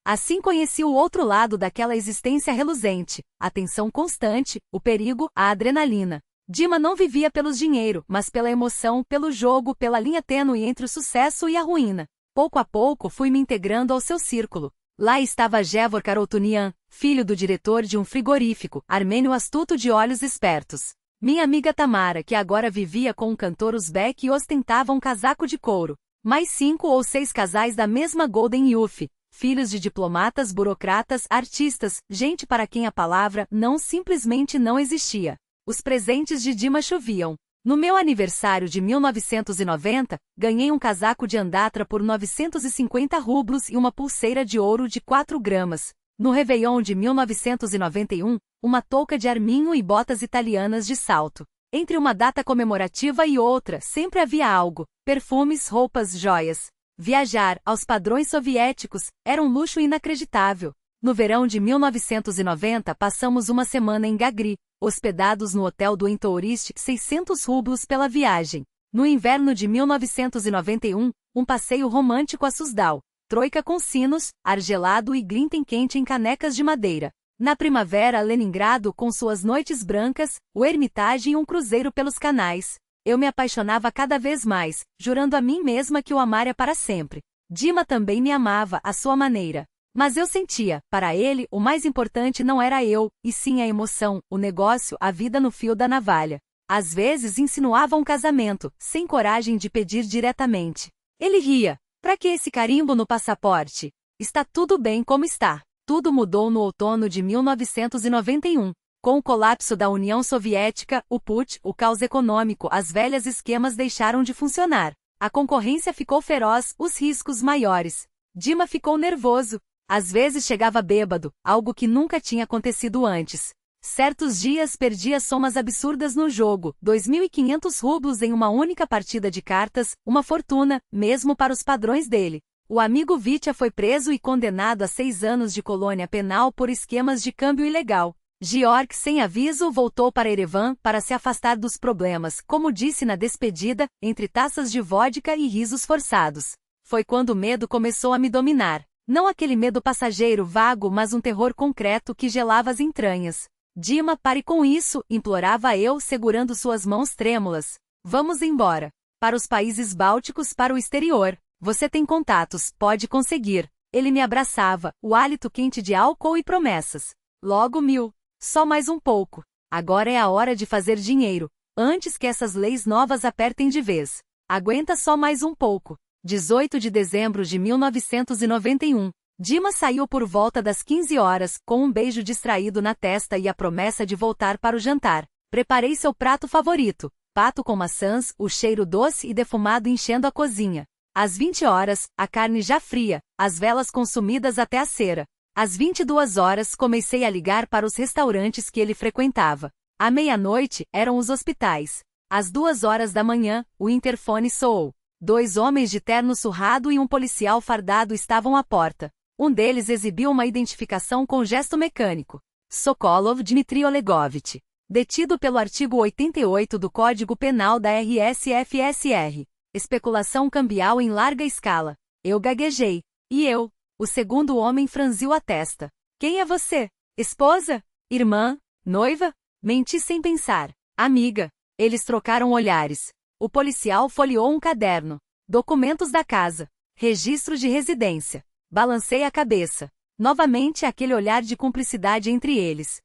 Assim conheci o outro lado daquela existência reluzente, a tensão constante, o perigo, a adrenalina. Dima não vivia pelo dinheiro, mas pela emoção, pelo jogo, pela linha tênue entre o sucesso e a ruína. Pouco a pouco fui me integrando ao seu círculo. Lá estava Jevor Karotunian, filho do diretor de um frigorífico, armênio astuto de olhos espertos. Minha amiga Tamara, que agora vivia com um cantor uzbek e ostentava um casaco de couro. Mais 5 ou 6 casais da mesma Golden Youth, filhos de diplomatas, burocratas, artistas, gente para quem a palavra não simplesmente não existia. Os presentes de Dima choviam. No meu aniversário de 1990, ganhei um casaco de andatra por 950 rublos e uma pulseira de ouro de 4 gramas. No Réveillon de 1991, uma touca de arminho e botas italianas de salto. Entre uma data comemorativa e outra, sempre havia algo: perfumes, roupas, joias. Viajar, aos padrões soviéticos, era um luxo inacreditável. No verão de 1990, passamos uma semana em Gagri, hospedados no hotel do Entourist, 600 rublos pela viagem. No inverno de 1991, um passeio romântico a Suzdal, troika com sinos, ar gelado e glinten quente em canecas de madeira. Na primavera, Leningrado com suas noites brancas, o Hermitage e um cruzeiro pelos canais. Eu me apaixonava cada vez mais, jurando a mim mesma que o amaria para sempre. Dima também me amava, à sua maneira. Mas eu sentia, para ele, o mais importante não era eu, e sim a emoção, o negócio, a vida no fio da navalha. Às vezes insinuava um casamento, sem coragem de pedir diretamente. Ele ria. Pra que esse carimbo no passaporte? Está tudo bem como está. Tudo mudou no outono de 1991. Com o colapso da União Soviética, o putsch, o caos econômico, as velhas esquemas deixaram de funcionar. A concorrência ficou feroz, os riscos maiores. Dima ficou nervoso. Às vezes chegava bêbado, algo que nunca tinha acontecido antes. Certos dias perdia somas absurdas no jogo, 2.500 rublos em uma única partida de cartas, uma fortuna, mesmo para os padrões dele. O amigo Vitya foi preso e condenado a 6 anos de colônia penal por esquemas de câmbio ilegal. Georg, sem aviso, voltou para Erevan para se afastar dos problemas, como disse na despedida, entre taças de vodka e risos forçados. Foi quando o medo começou a me dominar. Não aquele medo passageiro vago, mas um terror concreto que gelava as entranhas. Dima, pare com isso, implorava eu, segurando suas mãos trêmulas. Vamos embora. Para os países bálticos, para o exterior. Você tem contatos, pode conseguir. Ele me abraçava, o hálito quente de álcool e promessas. Logo 1000. Só mais um pouco. Agora é a hora de fazer dinheiro, antes que essas leis novas apertem de vez. Aguenta só mais um pouco. 18 de dezembro de 1991. Dima saiu por volta das 15 horas, com um beijo distraído na testa e a promessa de voltar para o jantar. Preparei seu prato favorito, pato com maçãs, o cheiro doce e defumado enchendo a cozinha. Às 20 horas, a carne já fria, as velas consumidas até a cera. Às 22 horas, comecei a ligar para os restaurantes que ele frequentava. À meia-noite, eram os hospitais. Às 2 horas da manhã, o interfone soou. 2 homens de terno surrado e um policial fardado estavam à porta. Um deles exibiu uma identificação com gesto mecânico. Sokolov Dmitry Olegovich. Detido pelo artigo 88 do Código Penal da RSFSR. Especulação cambial em larga escala. Eu gaguejei. E eu? O segundo homem franziu a testa. Quem é você? Esposa? Irmã? Noiva? Menti sem pensar. Amiga. Eles trocaram olhares. O policial folheou um caderno. Documentos da casa. Registro de residência. Balancei a cabeça. Novamente aquele olhar de cumplicidade entre eles.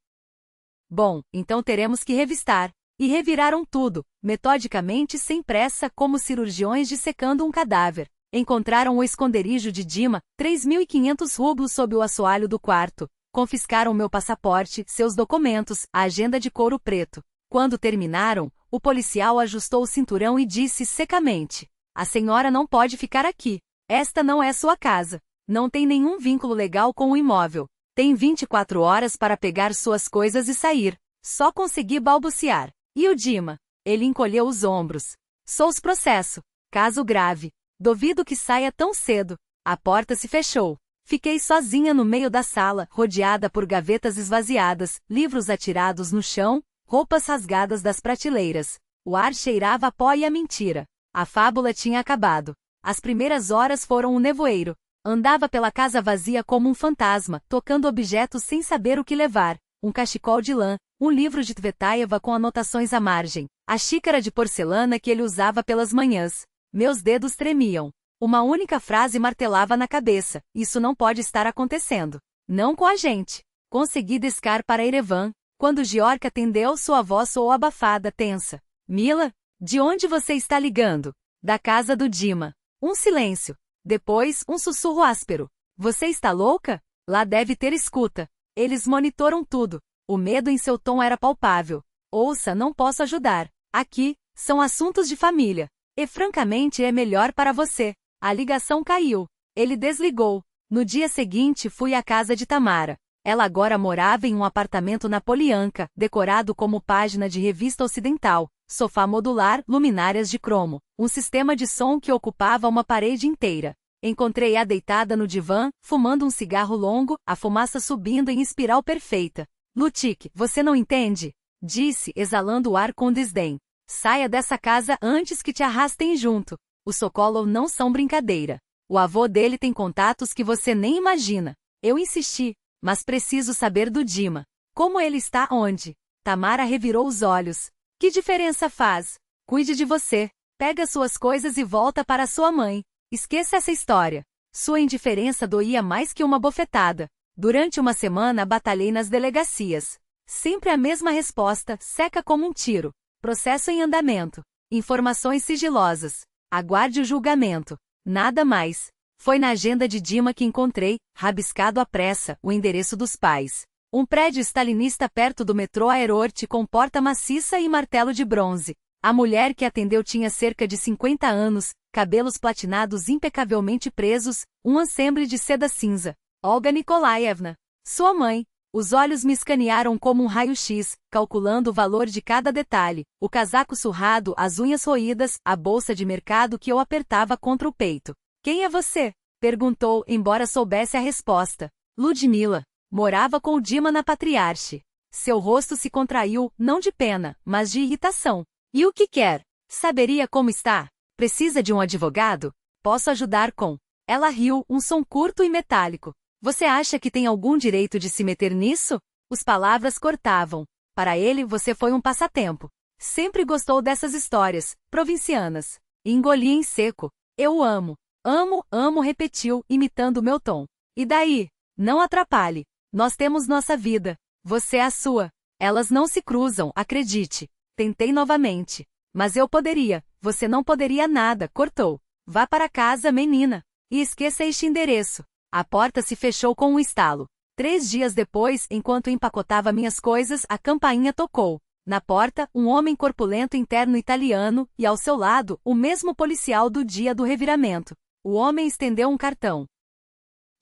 Bom, então teremos que revistar. E reviraram tudo, metodicamente sem pressa, como cirurgiões dissecando um cadáver. Encontraram o esconderijo de Dima, 3.500 rublos sob o assoalho do quarto. Confiscaram meu passaporte, seus documentos, a agenda de couro preto. Quando terminaram, o policial ajustou o cinturão e disse secamente: "A senhora não pode ficar aqui. Esta não é sua casa. Não tem nenhum vínculo legal com o imóvel. Tem 24 horas para pegar suas coisas e sair." Só consegui balbuciar. E o Dima? Ele encolheu os ombros. "Sous processo. Caso grave. Duvido que saia tão cedo." A porta se fechou. Fiquei sozinha no meio da sala, rodeada por gavetas esvaziadas, livros atirados no chão, roupas rasgadas das prateleiras. O ar cheirava a pó e a mentira. A fábula tinha acabado. As primeiras horas foram um nevoeiro. Andava pela casa vazia como um fantasma, tocando objetos sem saber o que levar. Um cachecol de lã, um livro de Tsvetaeva com anotações à margem, a xícara de porcelana que ele usava pelas manhãs. Meus dedos tremiam. Uma única frase martelava na cabeça: "Isso não pode estar acontecendo. Não com a gente." Consegui descar para Erevan. Quando Georg atendeu, sua voz soou abafada, tensa. "Mila? De onde você está ligando?" "Da casa do Dima." Um silêncio. Depois, um sussurro áspero. "Você está louca? Lá deve ter escuta. Eles monitoram tudo." O medo em seu tom era palpável. "Ouça, não posso ajudar. Aqui, são assuntos de família. E francamente é melhor para você." A ligação caiu. Ele desligou. No dia seguinte fui à casa de Tamara. Ela agora morava em um apartamento na Polianka, decorado como página de revista ocidental, sofá modular, luminárias de cromo, um sistema de som que ocupava uma parede inteira. Encontrei-a deitada no divã, fumando um cigarro longo, a fumaça subindo em espiral perfeita. "Lutik, você não entende?" disse, exalando o ar com desdém. "Saia dessa casa antes que te arrastem junto. Os Sokolov não são brincadeira. O avô dele tem contatos que você nem imagina." Eu insisti. "Mas preciso saber do Dima. Como ele está onde?" Tamara revirou os olhos. "Que diferença faz? Cuide de você. Pega suas coisas e volta para sua mãe. Esqueça essa história." Sua indiferença doía mais que uma bofetada. Durante uma semana batalhei nas delegacias. Sempre a mesma resposta, seca como um tiro. "Processo em andamento. Informações sigilosas. Aguarde o julgamento." Nada mais. Foi na agenda de Dima que encontrei, rabiscado à pressa, o endereço dos pais. Um prédio stalinista perto do metrô Aerort com porta maciça e martelo de bronze. A mulher que atendeu tinha cerca de 50 anos, cabelos platinados impecavelmente presos, um ensemble de seda cinza. Olga Nikolaevna. Sua mãe. Os olhos me escanearam como um raio-x, calculando o valor de cada detalhe, o casaco surrado, as unhas roídas, a bolsa de mercado que eu apertava contra o peito. "Quem é você?" perguntou, embora soubesse a resposta. "Ludmila. Morava com o Dima na Patriarche." Seu rosto se contraiu, não de pena, mas de irritação. "E o que quer? Saberia como está? Precisa de um advogado? Posso ajudar com..." Ela riu, um som curto e metálico. "Você acha que tem algum direito de se meter nisso?" As palavras cortavam. Para ele você foi um passatempo. Sempre gostou dessas histórias, provincianas. Engoli em seco. "Eu o amo. Amo, amo", repetiu, imitando meu tom. "E daí? Não atrapalhe. Nós temos nossa vida. Você a sua. Elas não se cruzam, acredite." Tentei novamente. "Mas eu poderia." "Você não poderia nada", cortou. "Vá para casa, menina. E esqueça este endereço." A porta se fechou com um estalo. 3 dias depois, enquanto empacotava minhas coisas, a campainha tocou. Na porta, um homem corpulento em terno italiano, e ao seu lado, o mesmo policial do dia do reviramento. O homem estendeu um cartão.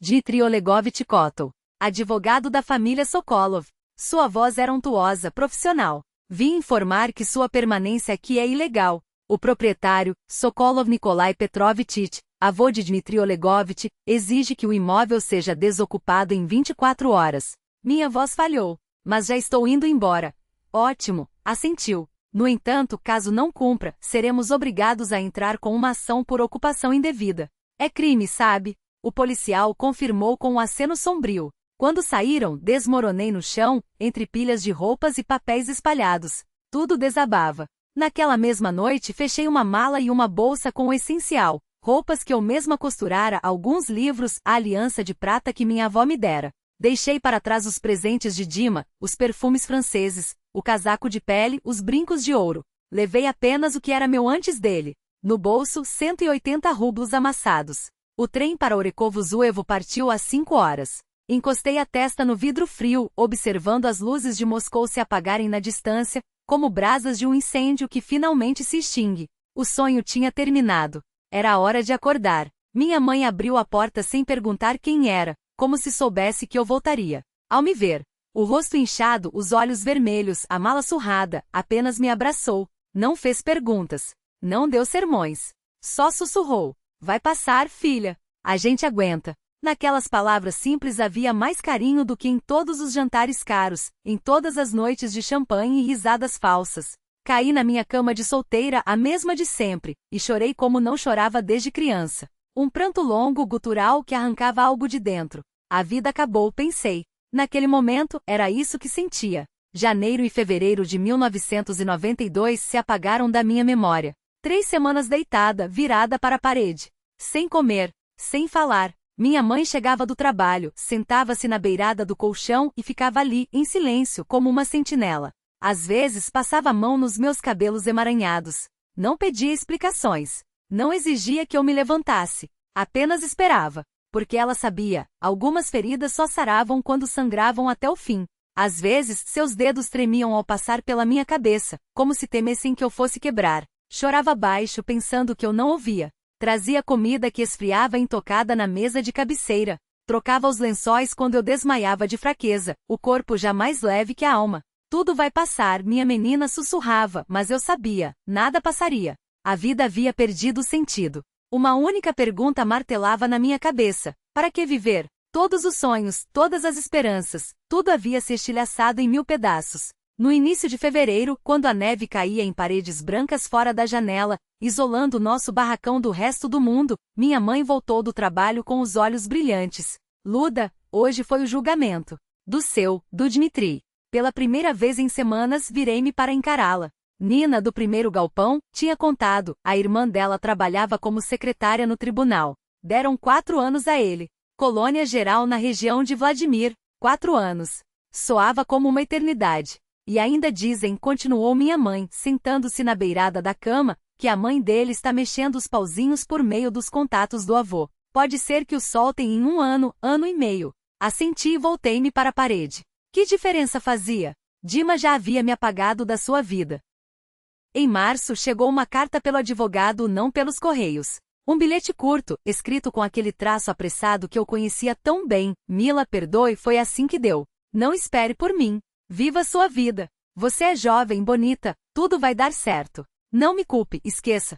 "Dmitry Olegovich Kotov, advogado da família Sokolov." Sua voz era untuosa, profissional. "Vim informar que sua permanência aqui é ilegal. O proprietário, Sokolov Nikolai Petrovich, avô de Dmitry Olegovich, exige que o imóvel seja desocupado em 24 horas. Minha voz falhou. "Mas já estou indo embora." "Ótimo", assentiu. "No entanto, caso não cumpra, seremos obrigados a entrar com uma ação por ocupação indevida." "É crime, sabe?" O policial confirmou com um aceno sombrio. Quando saíram, desmoronei no chão, entre pilhas de roupas e papéis espalhados. Tudo desabava. Naquela mesma noite fechei uma mala e uma bolsa com o essencial. Roupas que eu mesma costurara, alguns livros, a aliança de prata que minha avó me dera. Deixei para trás os presentes de Dima, os perfumes franceses, o casaco de pele, os brincos de ouro. Levei apenas o que era meu antes dele. No bolso, 180 rublos amassados. O trem para Orekovo-Zuevo partiu às 5 horas. Encostei a testa no vidro frio, observando as luzes de Moscou se apagarem na distância, como brasas de um incêndio que finalmente se extingue. O sonho tinha terminado. Era a hora de acordar. Minha mãe abriu a porta sem perguntar quem era, como se soubesse que eu voltaria. Ao me ver, o rosto inchado, os olhos vermelhos, a mala surrada, apenas me abraçou. Não fez perguntas. Não deu sermões. Só sussurrou. Vai passar, filha. A gente aguenta. Naquelas palavras simples havia mais carinho do que em todos os jantares caros, em todas as noites de champanhe e risadas falsas. Caí na minha cama de solteira, a mesma de sempre, e chorei como não chorava desde criança. Um pranto longo, gutural, que arrancava algo de dentro. A vida acabou, pensei. Naquele momento, era isso que sentia. Janeiro e fevereiro de 1992 se apagaram da minha memória. 3 semanas deitada, virada para a parede. Sem comer, sem falar. Minha mãe chegava do trabalho, sentava-se na beirada do colchão e ficava ali, em silêncio, como uma sentinela. Às vezes passava a mão nos meus cabelos emaranhados. Não pedia explicações. Não exigia que eu me levantasse. Apenas esperava. Porque ela sabia, algumas feridas só saravam quando sangravam até o fim. Às vezes, seus dedos tremiam ao passar pela minha cabeça, como se temessem que eu fosse quebrar. Chorava baixo, pensando que eu não ouvia. Trazia comida que esfriava intocada na mesa de cabeceira. Trocava os lençóis quando eu desmaiava de fraqueza, o corpo já mais leve que a alma. Tudo vai passar, minha menina sussurrava, mas eu sabia, nada passaria. A vida havia perdido o sentido. Uma única pergunta martelava na minha cabeça. Para que viver? Todos os sonhos, todas as esperanças, tudo havia se estilhaçado em 1000 pedaços. No início de fevereiro, quando a neve caía em paredes brancas fora da janela, isolando nosso barracão do resto do mundo, minha mãe voltou do trabalho com os olhos brilhantes. Luda, hoje foi o julgamento. Do Dmitri. Pela primeira vez em semanas, virei-me para encará-la. Nina, do primeiro galpão, tinha contado, a irmã dela trabalhava como secretária no tribunal. Deram 4 anos a ele. Colônia geral na região de Vladimir. 4 anos. Soava como uma eternidade. E ainda dizem, continuou minha mãe, sentando-se na beirada da cama, que a mãe dele está mexendo os pauzinhos por meio dos contatos do avô. Pode ser que o soltem em 1 ano, ano e meio. Assenti e voltei-me para a parede. Que diferença fazia? Dima já havia me apagado da sua vida. Em março chegou uma carta pelo advogado, não pelos correios. Um bilhete curto, escrito com aquele traço apressado que eu conhecia tão bem. Mila, perdoe, foi assim que deu. Não espere por mim. Viva sua vida. Você é jovem, bonita, tudo vai dar certo. Não me culpe, esqueça.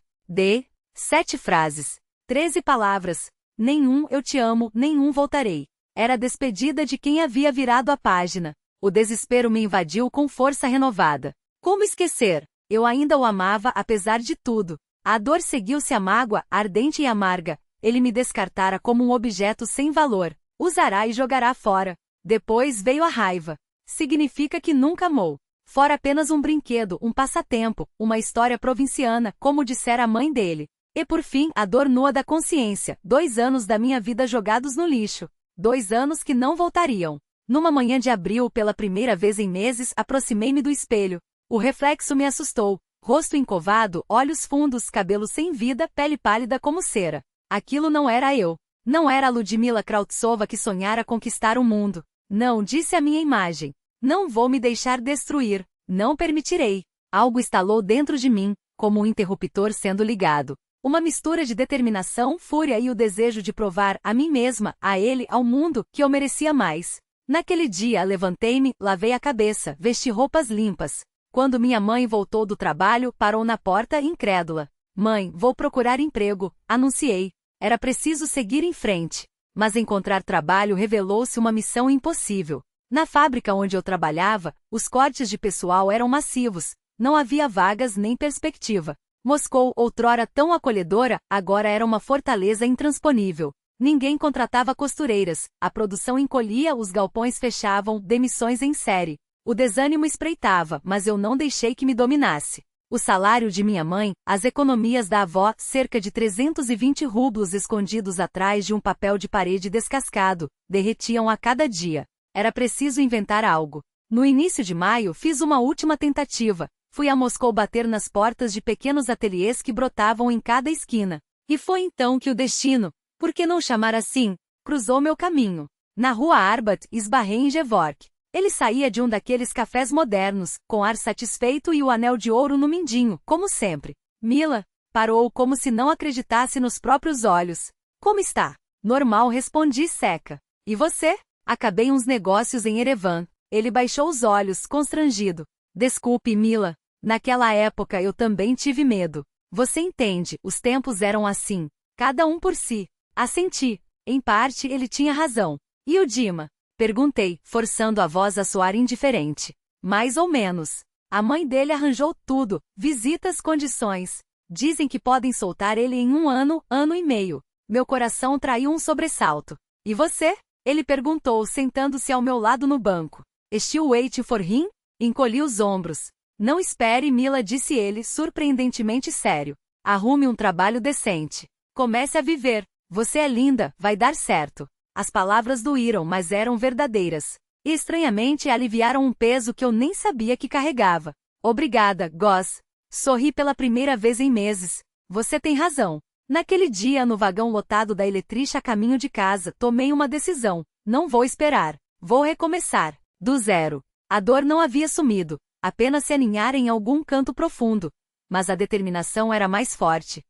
7 frases. 13 palavras. Nenhum eu te amo, nenhum voltarei. Era a despedida de quem havia virado a página. O desespero me invadiu com força renovada. Como esquecer? Eu ainda o amava apesar de tudo. A dor seguiu-se à mágoa, ardente e amarga. Ele me descartara como um objeto sem valor. Usará e jogará fora. Depois veio a raiva. Significa que nunca amou. Fora apenas um brinquedo, um passatempo, uma história provinciana, como dissera a mãe dele. E por fim, a dor nua da consciência. 2 anos da minha vida jogados no lixo. 2 anos que não voltariam. Numa manhã de abril, pela primeira vez em meses, aproximei-me do espelho. O reflexo me assustou. Rosto encovado, olhos fundos, cabelo sem vida, pele pálida como cera. Aquilo não era eu. Não era a Ludmila Krautsova que sonhara conquistar o mundo. Não, disse a minha imagem. Não vou me deixar destruir. Não permitirei. Algo estalou dentro de mim, como um interruptor sendo ligado. Uma mistura de determinação, fúria e o desejo de provar a mim mesma, a ele, ao mundo, que eu merecia mais. Naquele dia, levantei-me, lavei a cabeça, vesti roupas limpas. Quando minha mãe voltou do trabalho, parou na porta, incrédula. Mãe, vou procurar emprego, anunciei. Era preciso seguir em frente. Mas encontrar trabalho revelou-se uma missão impossível. Na fábrica onde eu trabalhava, os cortes de pessoal eram massivos. Não havia vagas nem perspectiva. Moscou, outrora tão acolhedora, agora era uma fortaleza intransponível. Ninguém contratava costureiras, a produção encolhia, os galpões fechavam, demissões em série. O desânimo espreitava, mas eu não deixei que me dominasse. O salário de minha mãe, as economias da avó, cerca de 320 rublos escondidos atrás de um papel de parede descascado, derretiam a cada dia. Era preciso inventar algo. No início de maio fiz uma última tentativa. Fui a Moscou bater nas portas de pequenos ateliês que brotavam em cada esquina. E foi então que o destino, por que não chamar assim, cruzou meu caminho. Na rua Arbat, esbarrei em Gevork. Ele saía de um daqueles cafés modernos, com ar satisfeito e o anel de ouro no mindinho, como sempre. Mila parou como se não acreditasse nos próprios olhos. Como está? Normal, respondi seca. E você? Acabei uns negócios em Erevan. Ele baixou os olhos, constrangido. Desculpe, Mila. Naquela época eu também tive medo. Você entende, os tempos eram assim. Cada um por si. Assenti. Em parte, ele tinha razão. E o Dima? Perguntei, forçando a voz a soar indiferente. Mais ou menos. A mãe dele arranjou tudo, visitas, condições. Dizem que podem soltar ele em um ano, ano e meio. Meu coração traiu um sobressalto. E você? Ele perguntou, sentando-se ao meu lado no banco. Still wait for him? Encolhi os ombros. Não espere, Mila, disse ele, surpreendentemente sério. Arrume um trabalho decente. Comece a viver. Você é linda, vai dar certo. As palavras doíram, mas eram verdadeiras. E estranhamente aliviaram um peso que eu nem sabia que carregava. Obrigada, Goss. Sorri pela primeira vez em meses. Você tem razão. Naquele dia, no vagão lotado da Eletricha a caminho de casa, tomei uma decisão. Não vou esperar. Vou recomeçar. Do zero. A dor não havia sumido, apenas se aninhara em algum canto profundo. Mas a determinação era mais forte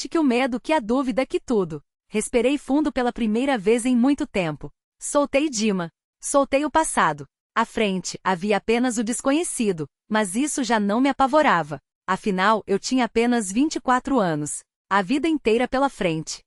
que o medo, que a dúvida, que tudo. Respirei fundo pela primeira vez em muito tempo. Soltei Dima. Soltei o passado. À frente, havia apenas o desconhecido, mas isso já não me apavorava. Afinal, eu tinha apenas 24 anos. A vida inteira pela frente.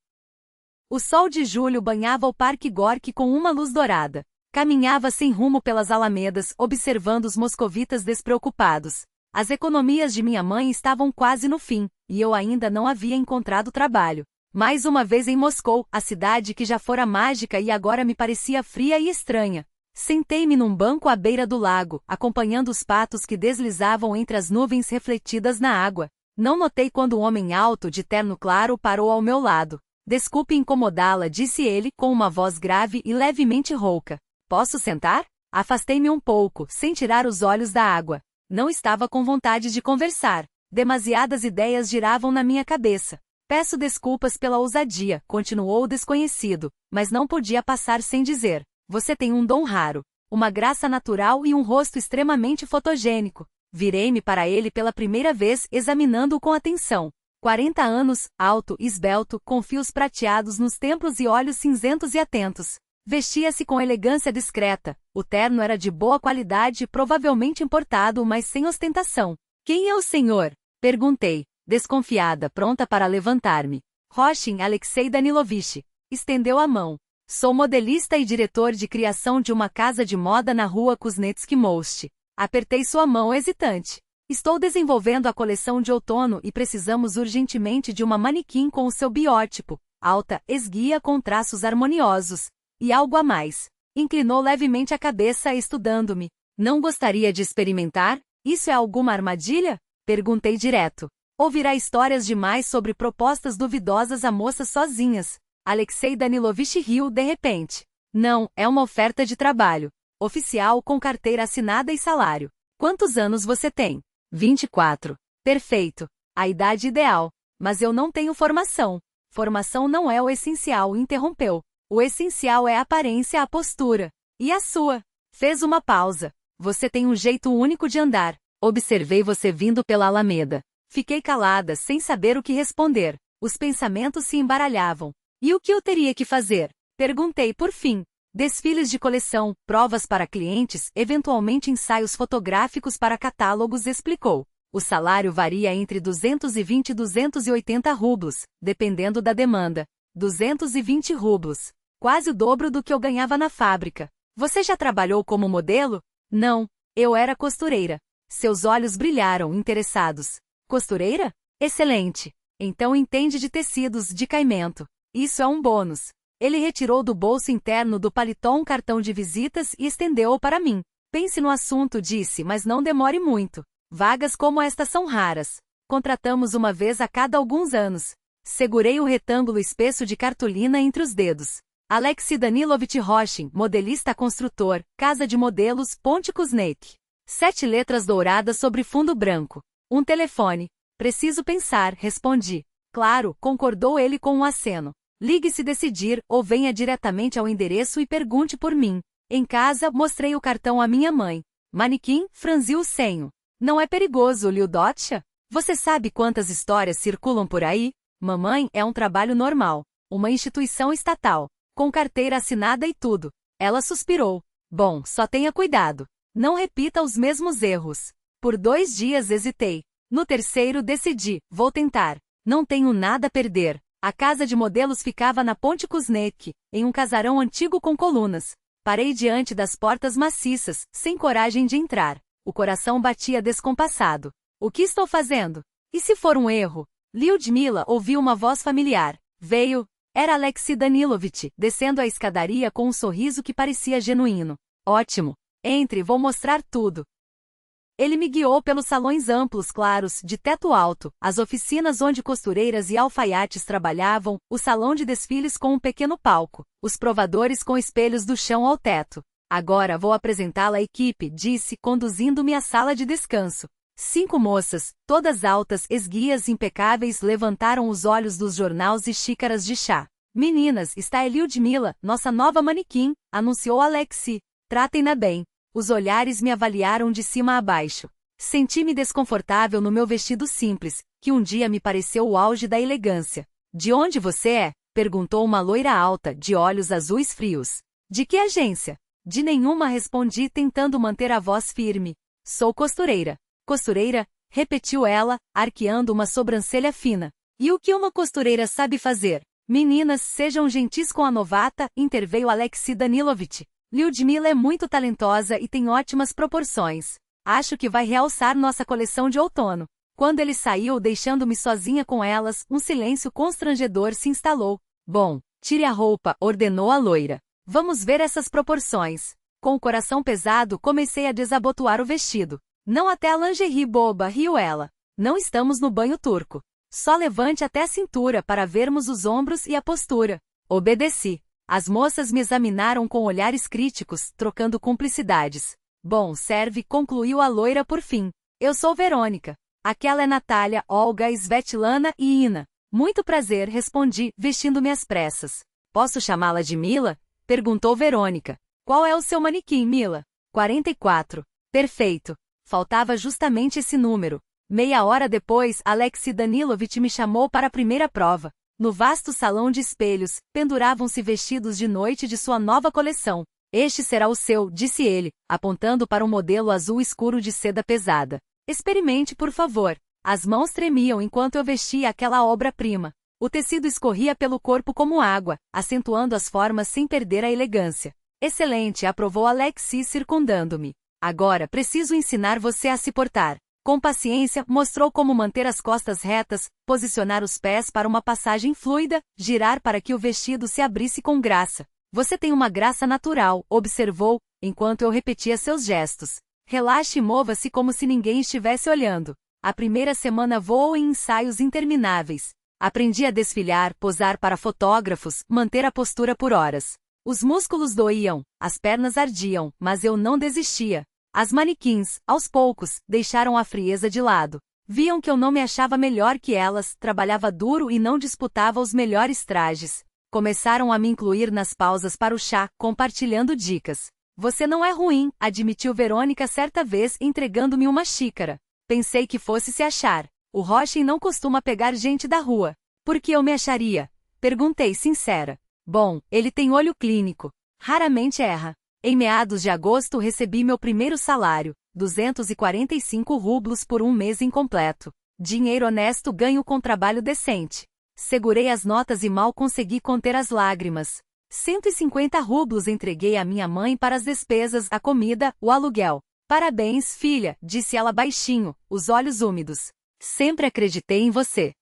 O sol de julho banhava o Parque Gorky com uma luz dourada. Caminhava sem rumo pelas alamedas, observando os moscovitas despreocupados. As economias de minha mãe estavam quase no fim, e eu ainda não havia encontrado trabalho. Mais uma vez em Moscou, a cidade que já fora mágica e agora me parecia fria e estranha. Sentei-me num banco à beira do lago, acompanhando os patos que deslizavam entre as nuvens refletidas na água. Não notei quando um homem alto, de terno claro, parou ao meu lado. Desculpe incomodá-la, disse ele, com uma voz grave e levemente rouca. Posso sentar? Afastei-me um pouco, sem tirar os olhos da água. Não estava com vontade de conversar. Demasiadas ideias giravam na minha cabeça. Peço desculpas pela ousadia, continuou o desconhecido, mas não podia passar sem dizer. Você tem um dom raro, uma graça natural e um rosto extremamente fotogênico. Virei-me para ele pela primeira vez, examinando-o com atenção. 40 anos, alto, esbelto, com fios prateados nos templos e olhos cinzentos e atentos. Vestia-se com elegância discreta. O terno era de boa qualidade, provavelmente importado, mas sem ostentação. Quem é o senhor? Perguntei, desconfiada, pronta para levantar-me. Roshin Alexei Danilovich. Estendeu a mão. Sou modelista e diretor de criação de uma casa de moda na rua Kuznetsky Most. Apertei sua mão hesitante. Estou desenvolvendo a coleção de outono e precisamos urgentemente de uma manequim com o seu biótipo. Alta, esguia com traços harmoniosos. E algo a mais. Inclinou levemente a cabeça, estudando-me. Não gostaria de experimentar? Isso é alguma armadilha? Perguntei direto. Ouvirá histórias demais sobre propostas duvidosas a moças sozinhas. Alexei Danilovich riu de repente. Não, é uma oferta de trabalho. Oficial com carteira assinada e salário. Quantos anos você tem? 24. Perfeito. A idade ideal. Mas eu não tenho formação. Formação não é o essencial, interrompeu. O essencial é a aparência, a postura. E a sua? Fez uma pausa. Você tem um jeito único de andar. Observei você vindo pela Alameda. Fiquei calada, sem saber o que responder. Os pensamentos se embaralhavam. E o que eu teria que fazer? Perguntei por fim. Desfiles de coleção, provas para clientes, eventualmente ensaios fotográficos para catálogos, explicou. O salário varia entre 220 e 280 rublos, dependendo da demanda. 220 rublos. Quase o dobro do que eu ganhava na fábrica. Você já trabalhou como modelo? Não. Eu era costureira. Seus olhos brilharam, interessados. Costureira? Excelente. Então entende de tecidos, de caimento. Isso é um bônus. Ele retirou do bolso interno do paletó um cartão de visitas e estendeu-o para mim. Pense no assunto, disse, mas não demore muito. Vagas como esta são raras. Contratamos uma vez a cada alguns anos. Segurei o retângulo espesso de cartolina entre os dedos. Alexei Danilovich Roshin, modelista construtor, Casa de Modelos, Ponte Kuznets. 7 letras douradas sobre fundo branco. Um telefone. Preciso pensar, respondi. Claro, concordou ele com um aceno. Ligue se decidir, ou venha diretamente ao endereço e pergunte por mim. Em casa, mostrei o cartão à minha mãe. Manequim franziu o senho. Não é perigoso, Lyudotcha? Você sabe quantas histórias circulam por aí? Mamãe, é um trabalho normal. Uma instituição estatal. Com carteira assinada e tudo. Ela suspirou. Bom, só tenha cuidado. Não repita os mesmos erros. Por 2 dias hesitei. No terceiro decidi, vou tentar. Não tenho nada a perder. A casa de modelos ficava na Ponte Kuznets, em um casarão antigo com colunas. Parei diante das portas maciças, sem coragem de entrar. O coração batia descompassado. O que estou fazendo? E se for um erro? Lyudmila ouviu uma voz familiar. Veio. Era Alexei Danilovich, descendo a escadaria com um sorriso que parecia genuíno. Ótimo. Entre, vou mostrar tudo. Ele me guiou pelos salões amplos claros, de teto alto, as oficinas onde costureiras e alfaiates trabalhavam, o salão de desfiles com um pequeno palco, os provadores com espelhos do chão ao teto. Agora vou apresentá-la à equipe, disse, conduzindo-me à sala de descanso. 5 moças, todas altas, esguias impecáveis, levantaram os olhos dos jornais e xícaras de chá. Meninas, está a Lyudmila, nossa nova manequim, anunciou Alexei. Tratem-na bem. Os olhares me avaliaram de cima a baixo. Senti-me desconfortável no meu vestido simples, que um dia me pareceu o auge da elegância. De onde você é? Perguntou uma loira alta, de olhos azuis frios. De que agência? De nenhuma, respondi, tentando manter a voz firme. Sou costureira. Costureira? Repetiu ela, arqueando uma sobrancelha fina. E o que uma costureira sabe fazer? Meninas, sejam gentis com a novata, interveio Alexei Danilovich. Lyudmila é muito talentosa e tem ótimas proporções. Acho que vai realçar nossa coleção de outono. Quando ele saiu, deixando-me sozinha com elas, um silêncio constrangedor se instalou. Bom, tire a roupa, ordenou a loira. Vamos ver essas proporções. Com o coração pesado, comecei a desabotoar o vestido. Não até a lingerie boba, riu ela. Não estamos no banho turco. Só levante até a cintura para vermos os ombros e a postura. Obedeci. As moças me examinaram com olhares críticos, trocando cumplicidades. Bom, serve, concluiu a loira por fim. Eu sou Verônica. Aquela é Natália, Olga, Svetlana e Ina. Muito prazer, respondi, vestindo-me às pressas. Posso chamá-la de Mila? Perguntou Verônica. Qual é o seu manequim, Mila? 44. Perfeito. Faltava justamente esse número. Meia hora depois, Alexei Danilovich me chamou para a primeira prova. No vasto salão de espelhos, penduravam-se vestidos de noite de sua nova coleção. Este será o seu, disse ele, apontando para um modelo azul escuro de seda pesada. Experimente, por favor. As mãos tremiam enquanto eu vestia aquela obra-prima. O tecido escorria pelo corpo como água, acentuando as formas sem perder a elegância. Excelente, aprovou Alexei circundando-me. Agora preciso ensinar você a se portar. Com paciência, mostrou como manter as costas retas, posicionar os pés para uma passagem fluida, girar para que o vestido se abrisse com graça. Você tem uma graça natural, observou, enquanto eu repetia seus gestos. Relaxe e mova-se como se ninguém estivesse olhando. A primeira semana voou em ensaios intermináveis. Aprendi a desfilar, posar para fotógrafos, manter a postura por horas. Os músculos doíam, as pernas ardiam, mas eu não desistia. As manequins, aos poucos, deixaram a frieza de lado. Viam que eu não me achava melhor que elas, trabalhava duro e não disputava os melhores trajes. Começaram a me incluir nas pausas para o chá, compartilhando dicas. Você não é ruim, admitiu Verônica certa vez, entregando-me uma xícara. Pensei que fosse se achar. O Roshin não costuma pegar gente da rua. Por que eu me acharia? Perguntei sincera. Bom, ele tem olho clínico. Raramente erra. Em meados de agosto recebi meu primeiro salário, 245 rublos por um mês incompleto. Dinheiro honesto ganho com trabalho decente. Segurei as notas e mal consegui conter as lágrimas. 150 rublos entreguei à minha mãe para as despesas, a comida, o aluguel. Parabéns, filha, disse ela baixinho, os olhos úmidos. Sempre acreditei em você.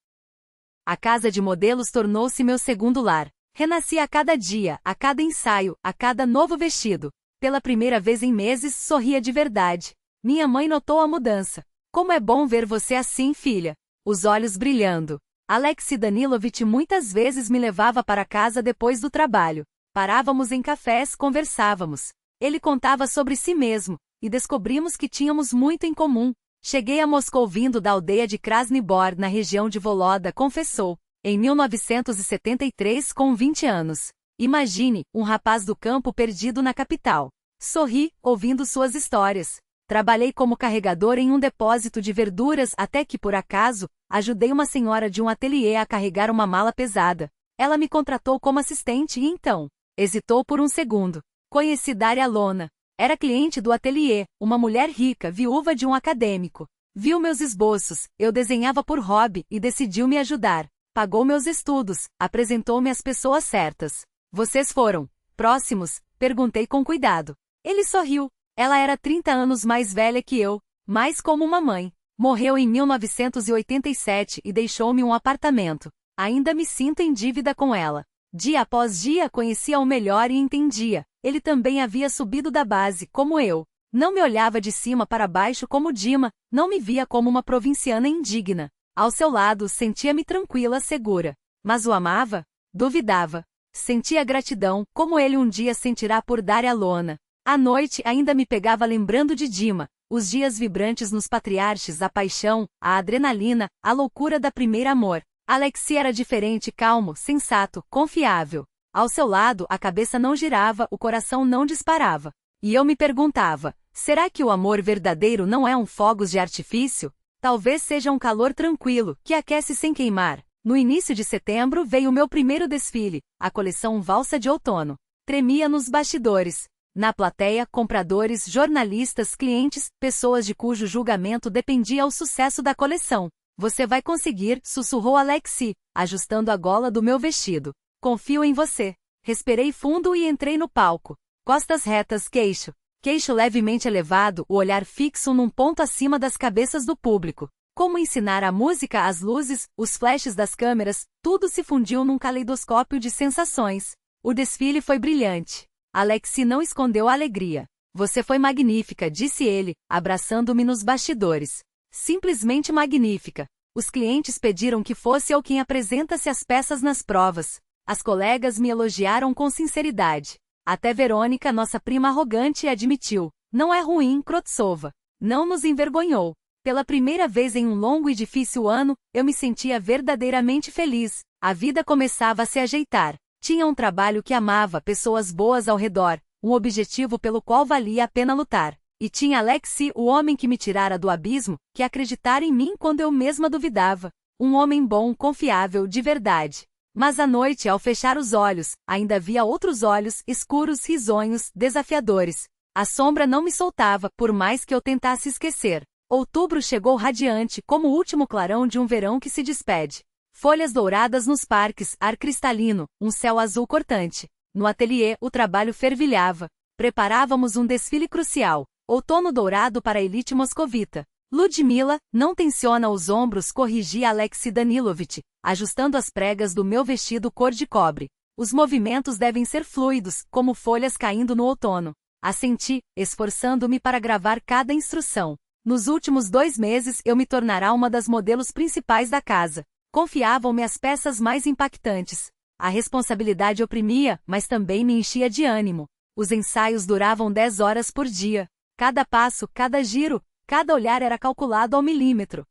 A casa de modelos tornou-se meu segundo lar. Renasci a cada dia, a cada ensaio, a cada novo vestido. Pela primeira vez em meses, sorria de verdade. Minha mãe notou a mudança. Como é bom ver você assim, filha. Os olhos brilhando. Alexei Danilovich muitas vezes me levava para casa depois do trabalho. Parávamos em cafés, conversávamos. Ele contava sobre si mesmo, e descobrimos que tínhamos muito em comum. Cheguei a Moscou vindo da aldeia de Krasny Bor, na região de Voloda, confessou. Em 1973, com 20 anos. Imagine, um rapaz do campo perdido na capital. Sorri, ouvindo suas histórias. Trabalhei como carregador em um depósito de verduras até que, por acaso, ajudei uma senhora de um ateliê a carregar uma mala pesada. Ela me contratou como assistente e então, hesitou por um segundo. Conheci Daria Lona. Era cliente do ateliê, uma mulher rica, viúva de um acadêmico. Viu meus esboços, eu desenhava por hobby e decidiu me ajudar. Pagou meus estudos, apresentou-me as pessoas certas. Vocês foram próximos? Perguntei com cuidado. Ele sorriu. Ela era 30 anos mais velha que eu, mais como uma mãe. Morreu em 1987 e deixou-me um apartamento. Ainda me sinto em dívida com ela. Dia após dia conhecia-o melhor e entendia. Ele também havia subido da base, como eu. Não me olhava de cima para baixo como Dima, não me via como uma provinciana indigna. Ao seu lado, sentia-me tranquila, segura. Mas o amava? Duvidava. Sentia gratidão, como ele um dia sentirá por Daria Lona. À noite ainda me pegava lembrando de Dima, os dias vibrantes nos patriarches, a paixão, a adrenalina, a loucura da primeira amor. Alexei era diferente, calmo, sensato, confiável. Ao seu lado, a cabeça não girava, o coração não disparava. E eu me perguntava, será que o amor verdadeiro não é um fogos de artifício? Talvez seja um calor tranquilo, que aquece sem queimar. No início de setembro veio o meu primeiro desfile, a coleção Valsa de Outono. Tremia nos bastidores. Na plateia, compradores, jornalistas, clientes, pessoas de cujo julgamento dependia o sucesso da coleção. Você vai conseguir, sussurrou Alexei, ajustando a gola do meu vestido. Confio em você. Respirei fundo e entrei no palco. Costas retas, queixo levemente elevado, o olhar fixo num ponto acima das cabeças do público. Como ensinar a música, as luzes, os flashes das câmeras, tudo se fundiu num caleidoscópio de sensações. O desfile foi brilhante. Alexei não escondeu a alegria. Você foi magnífica, disse ele, abraçando-me nos bastidores. Simplesmente magnífica. Os clientes pediram que fosse eu quem apresentasse as peças nas provas. As colegas me elogiaram com sinceridade. Até Verônica, nossa prima arrogante, admitiu. Não é ruim, Krotsova. Não nos envergonhou. Pela primeira vez em um longo e difícil ano, eu me sentia verdadeiramente feliz. A vida começava a se ajeitar. Tinha um trabalho que amava, pessoas boas ao redor, um objetivo pelo qual valia a pena lutar. E tinha Alexei, o homem que me tirara do abismo, que acreditara em mim quando eu mesma duvidava. Um homem bom, confiável, de verdade. Mas à noite, ao fechar os olhos, ainda via outros olhos, escuros, risonhos, desafiadores. A sombra não me soltava, por mais que eu tentasse esquecer. Outubro chegou radiante, como o último clarão de um verão que se despede. Folhas douradas nos parques, ar cristalino, um céu azul cortante. No ateliê, o trabalho fervilhava. Preparávamos um desfile crucial. Outono dourado para a elite moscovita. Ludmila, não tensiona os ombros, corrigia Alexei Danilovich, ajustando as pregas do meu vestido cor de cobre. Os movimentos devem ser fluidos, como folhas caindo no outono. Assenti, esforçando-me para gravar cada instrução. Nos últimos 2 meses eu me tornará uma das modelos principais da casa. Confiavam-me as peças mais impactantes. A responsabilidade oprimia, mas também me enchia de ânimo. Os ensaios duravam 10 horas por dia. Cada passo, cada giro, cada olhar era calculado ao milímetro.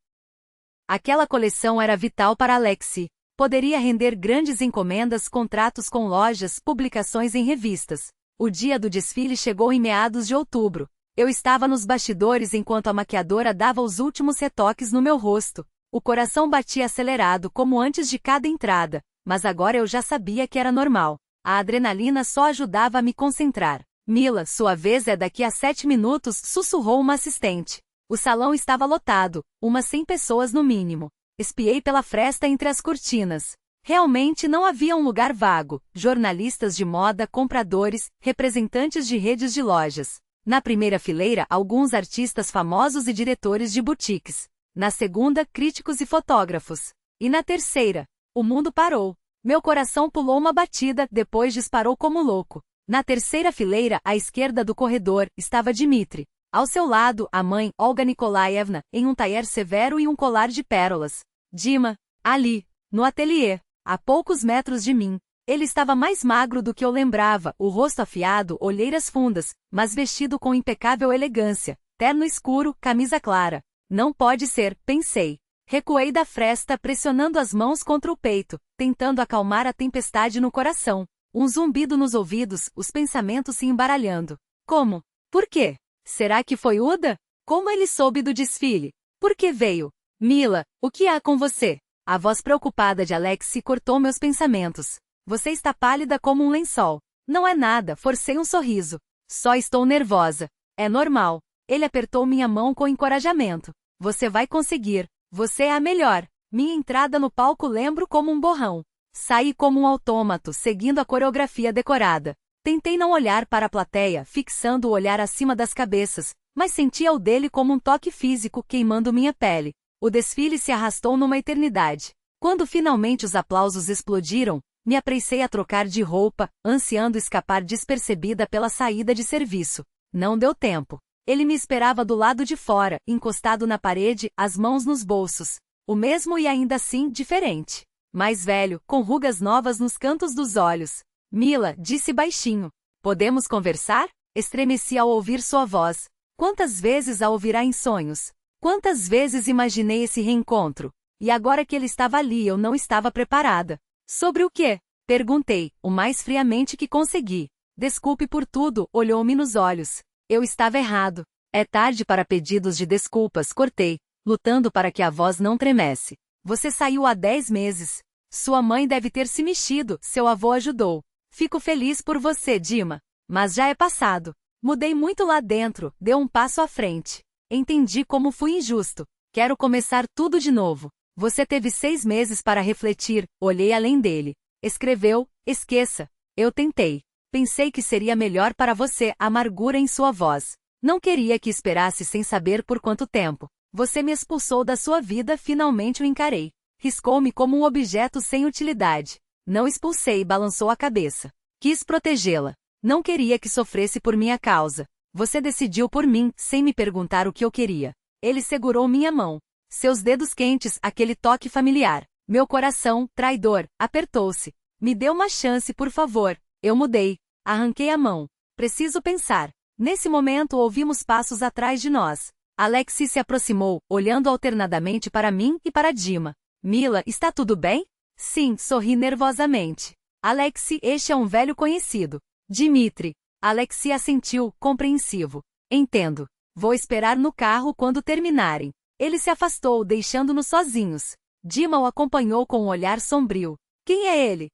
Aquela coleção era vital para Alexei. Poderia render grandes encomendas, contratos com lojas, publicações em revistas. O dia do desfile chegou em meados de outubro. Eu estava nos bastidores enquanto a maquiadora dava os últimos retoques no meu rosto. O coração batia acelerado como antes de cada entrada, mas agora eu já sabia que era normal. A adrenalina só ajudava a me concentrar. Mila, sua vez é daqui a 7 minutos, sussurrou uma assistente. O salão estava lotado, umas 100 pessoas no mínimo. Espiei pela fresta entre as cortinas. Realmente não havia um lugar vago. Jornalistas de moda, compradores, representantes de redes de lojas. Na primeira fileira, alguns artistas famosos e diretores de boutiques. Na segunda, críticos e fotógrafos. E na terceira, o mundo parou. Meu coração pulou uma batida, depois disparou como louco. Na terceira fileira, à esquerda do corredor, estava Dmitri. Ao seu lado, a mãe, Olga Nikolaevna, em um taier severo e um colar de pérolas. Dima, ali, no ateliê, a poucos metros de mim. Ele estava mais magro do que eu lembrava, o rosto afiado, olheiras fundas, mas vestido com impecável elegância, terno escuro, camisa clara. Não pode ser, pensei. Recuei da fresta pressionando as mãos contra o peito, tentando acalmar a tempestade no coração. Um zumbido nos ouvidos, os pensamentos se embaralhando. Como? Por quê? Será que foi Uda? Como ele soube do desfile? Por que veio? Mila, o que há com você? A voz preocupada de Alexei cortou meus pensamentos. Você está pálida como um lençol. Não é nada, forcei um sorriso. Só estou nervosa. É normal. Ele apertou minha mão com encorajamento. Você vai conseguir. Você é a melhor. Minha entrada no palco lembro como um borrão. Saí como um autômato, seguindo a coreografia decorada. Tentei não olhar para a plateia, fixando o olhar acima das cabeças, mas sentia o dele como um toque físico queimando minha pele. O desfile se arrastou numa eternidade. Quando finalmente os aplausos explodiram, me apressei a trocar de roupa, ansiando escapar despercebida pela saída de serviço. Não deu tempo. Ele me esperava do lado de fora, encostado na parede, as mãos nos bolsos. O mesmo e ainda assim diferente. Mais velho, com rugas novas nos cantos dos olhos. Mila, disse baixinho. Podemos conversar? Estremeci ao ouvir sua voz. Quantas vezes a ouvirá em sonhos? Quantas vezes imaginei esse reencontro? E agora que ele estava ali eu não estava preparada. Sobre o quê? Perguntei, o mais friamente que consegui. Desculpe por tudo, olhou-me nos olhos. Eu estava errado. É tarde para pedidos de desculpas, cortei, lutando para que a voz não tremesse. Você saiu há 10 meses. Sua mãe deve ter se mexido, seu avô ajudou. Fico feliz por você, Dima. Mas já é passado. Mudei muito lá dentro, deu um passo à frente. Entendi como fui injusto. Quero começar tudo de novo. Você teve 6 meses para refletir, olhei além dele. Escreveu, esqueça. Eu tentei. Pensei que seria melhor para você, amargura em sua voz. Não queria que esperasse sem saber por quanto tempo. Você me expulsou da sua vida, finalmente o encarei. Riscou-me como um objeto sem utilidade. Não expulsei, balançou a cabeça. Quis protegê-la. Não queria que sofresse por minha causa. Você decidiu por mim, sem me perguntar o que eu queria. Ele segurou minha mão. Seus dedos quentes, aquele toque familiar. Meu coração, traidor, apertou-se. Me dê uma chance, por favor. Eu mudei. Arranquei a mão. Preciso pensar. Nesse momento ouvimos passos atrás de nós. Alexei se aproximou, olhando alternadamente para mim e para Dima. Mila, está tudo bem? Sim, sorri nervosamente. Alexei, este é um velho conhecido. Dmitri. Alexei assentiu, compreensivo. Entendo. Vou esperar no carro quando terminarem. Ele se afastou, deixando-nos sozinhos. Dima o acompanhou com um olhar sombrio. Quem é ele?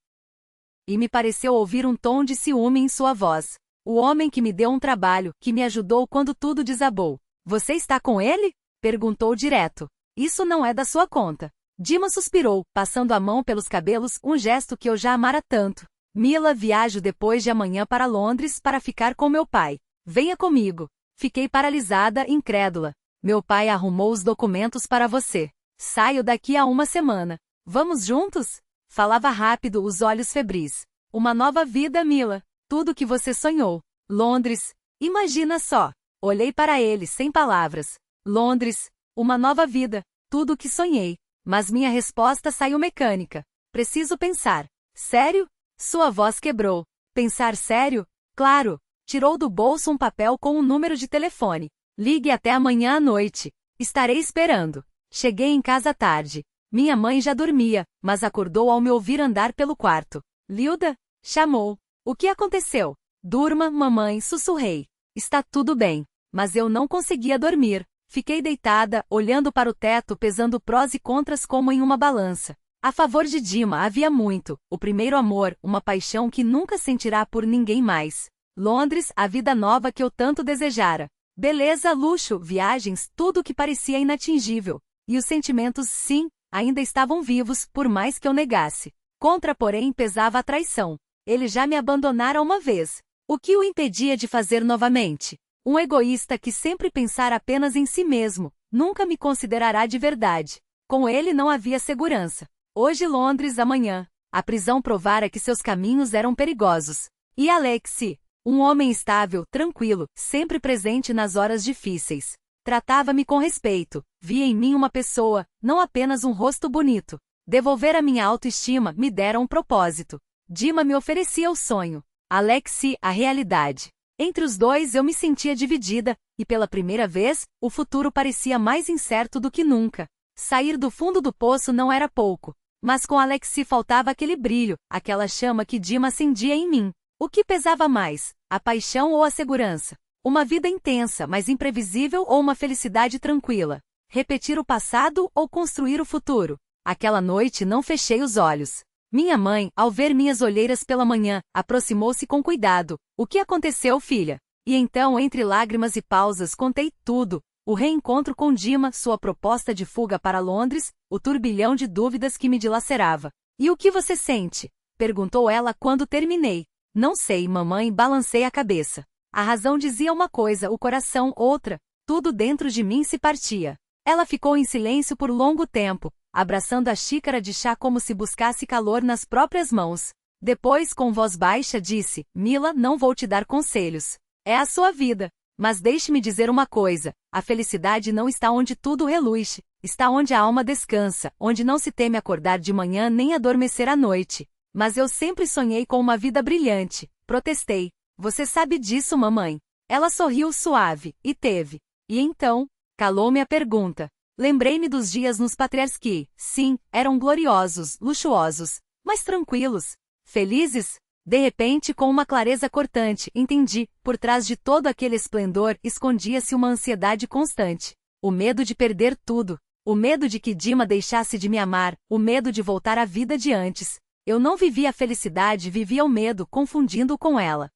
E me pareceu ouvir um tom de ciúme em sua voz. O homem que me deu um trabalho, que me ajudou quando tudo desabou. Você está com ele? Perguntou direto. Isso não é da sua conta. Dima suspirou, passando a mão pelos cabelos, um gesto que eu já amara tanto. Mila, viajo depois de amanhã para Londres para ficar com meu pai. Venha comigo. Fiquei paralisada, incrédula. Meu pai arrumou os documentos para você. Saio daqui a uma semana. Vamos juntos? Falava rápido, os olhos febris. Uma nova vida, Mila. Tudo que você sonhou. Londres. Imagina só. Olhei para ele, sem palavras. Londres. Uma nova vida. Tudo o que sonhei. Mas minha resposta saiu mecânica. Preciso pensar. Sério? Sua voz quebrou. Pensar sério? Claro. Tirou do bolso um papel com um número de telefone. Ligue até amanhã à noite. Estarei esperando. Cheguei em casa tarde. Minha mãe já dormia, mas acordou ao me ouvir andar pelo quarto. Lilda? Chamou. O que aconteceu? Durma, mamãe, sussurrei. Está tudo bem. Mas eu não conseguia dormir. Fiquei deitada, olhando para o teto, pesando prós e contras como em uma balança. A favor de Dima havia muito. O primeiro amor, uma paixão que nunca sentirá por ninguém mais. Londres, a vida nova que eu tanto desejara. Beleza, luxo, viagens, tudo o que parecia inatingível. E os sentimentos, sim, ainda estavam vivos, por mais que eu negasse. Contra, porém, pesava a traição. Ele já me abandonara uma vez. O que o impedia de fazer novamente? Um egoísta que sempre pensara apenas em si mesmo, nunca me considerará de verdade. Com ele não havia segurança. Hoje Londres, amanhã. A prisão provara que seus caminhos eram perigosos. E Alexei? Um homem estável, tranquilo, sempre presente nas horas difíceis. Tratava-me com respeito, via em mim uma pessoa, não apenas um rosto bonito. Devolver a minha autoestima me dera um propósito. Dima me oferecia o sonho. Alexi, a realidade. Entre os dois eu me sentia dividida, e pela primeira vez, o futuro parecia mais incerto do que nunca. Sair do fundo do poço não era pouco. Mas com Alexi faltava aquele brilho, aquela chama que Dima acendia em mim. O que pesava mais, a paixão ou a segurança? Uma vida intensa, mas imprevisível ou uma felicidade tranquila? Repetir o passado ou construir o futuro? Aquela noite não fechei os olhos. Minha mãe, ao ver minhas olheiras pela manhã, aproximou-se com cuidado. O que aconteceu, filha? E então, entre lágrimas e pausas, contei tudo. O reencontro com Dima, sua proposta de fuga para Londres, o turbilhão de dúvidas que me dilacerava. E o que você sente? Perguntou ela quando terminei. Não sei, mamãe, balancei a cabeça. A razão dizia uma coisa, o coração outra. Tudo dentro de mim se partia. Ela ficou em silêncio por longo tempo, abraçando a xícara de chá como se buscasse calor nas próprias mãos. Depois, com voz baixa, disse: Mila, não vou te dar conselhos. É a sua vida. Mas deixe-me dizer uma coisa, a felicidade não está onde tudo reluz, está onde a alma descansa, onde não se teme acordar de manhã nem adormecer à noite. Mas eu sempre sonhei com uma vida brilhante, protestei. Você sabe disso, mamãe? Ela sorriu suave, e teve. E então? Calou-me a pergunta. Lembrei-me dos dias nos Patriarchs que, sim, eram gloriosos, luxuosos, mas tranquilos, felizes. De repente, com uma clareza cortante, entendi, por trás de todo aquele esplendor, escondia-se uma ansiedade constante. O medo de perder tudo, o medo de que Dima deixasse de me amar, o medo de voltar à vida de antes. Eu não vivia a felicidade, vivia o medo, confundindo-o com ela.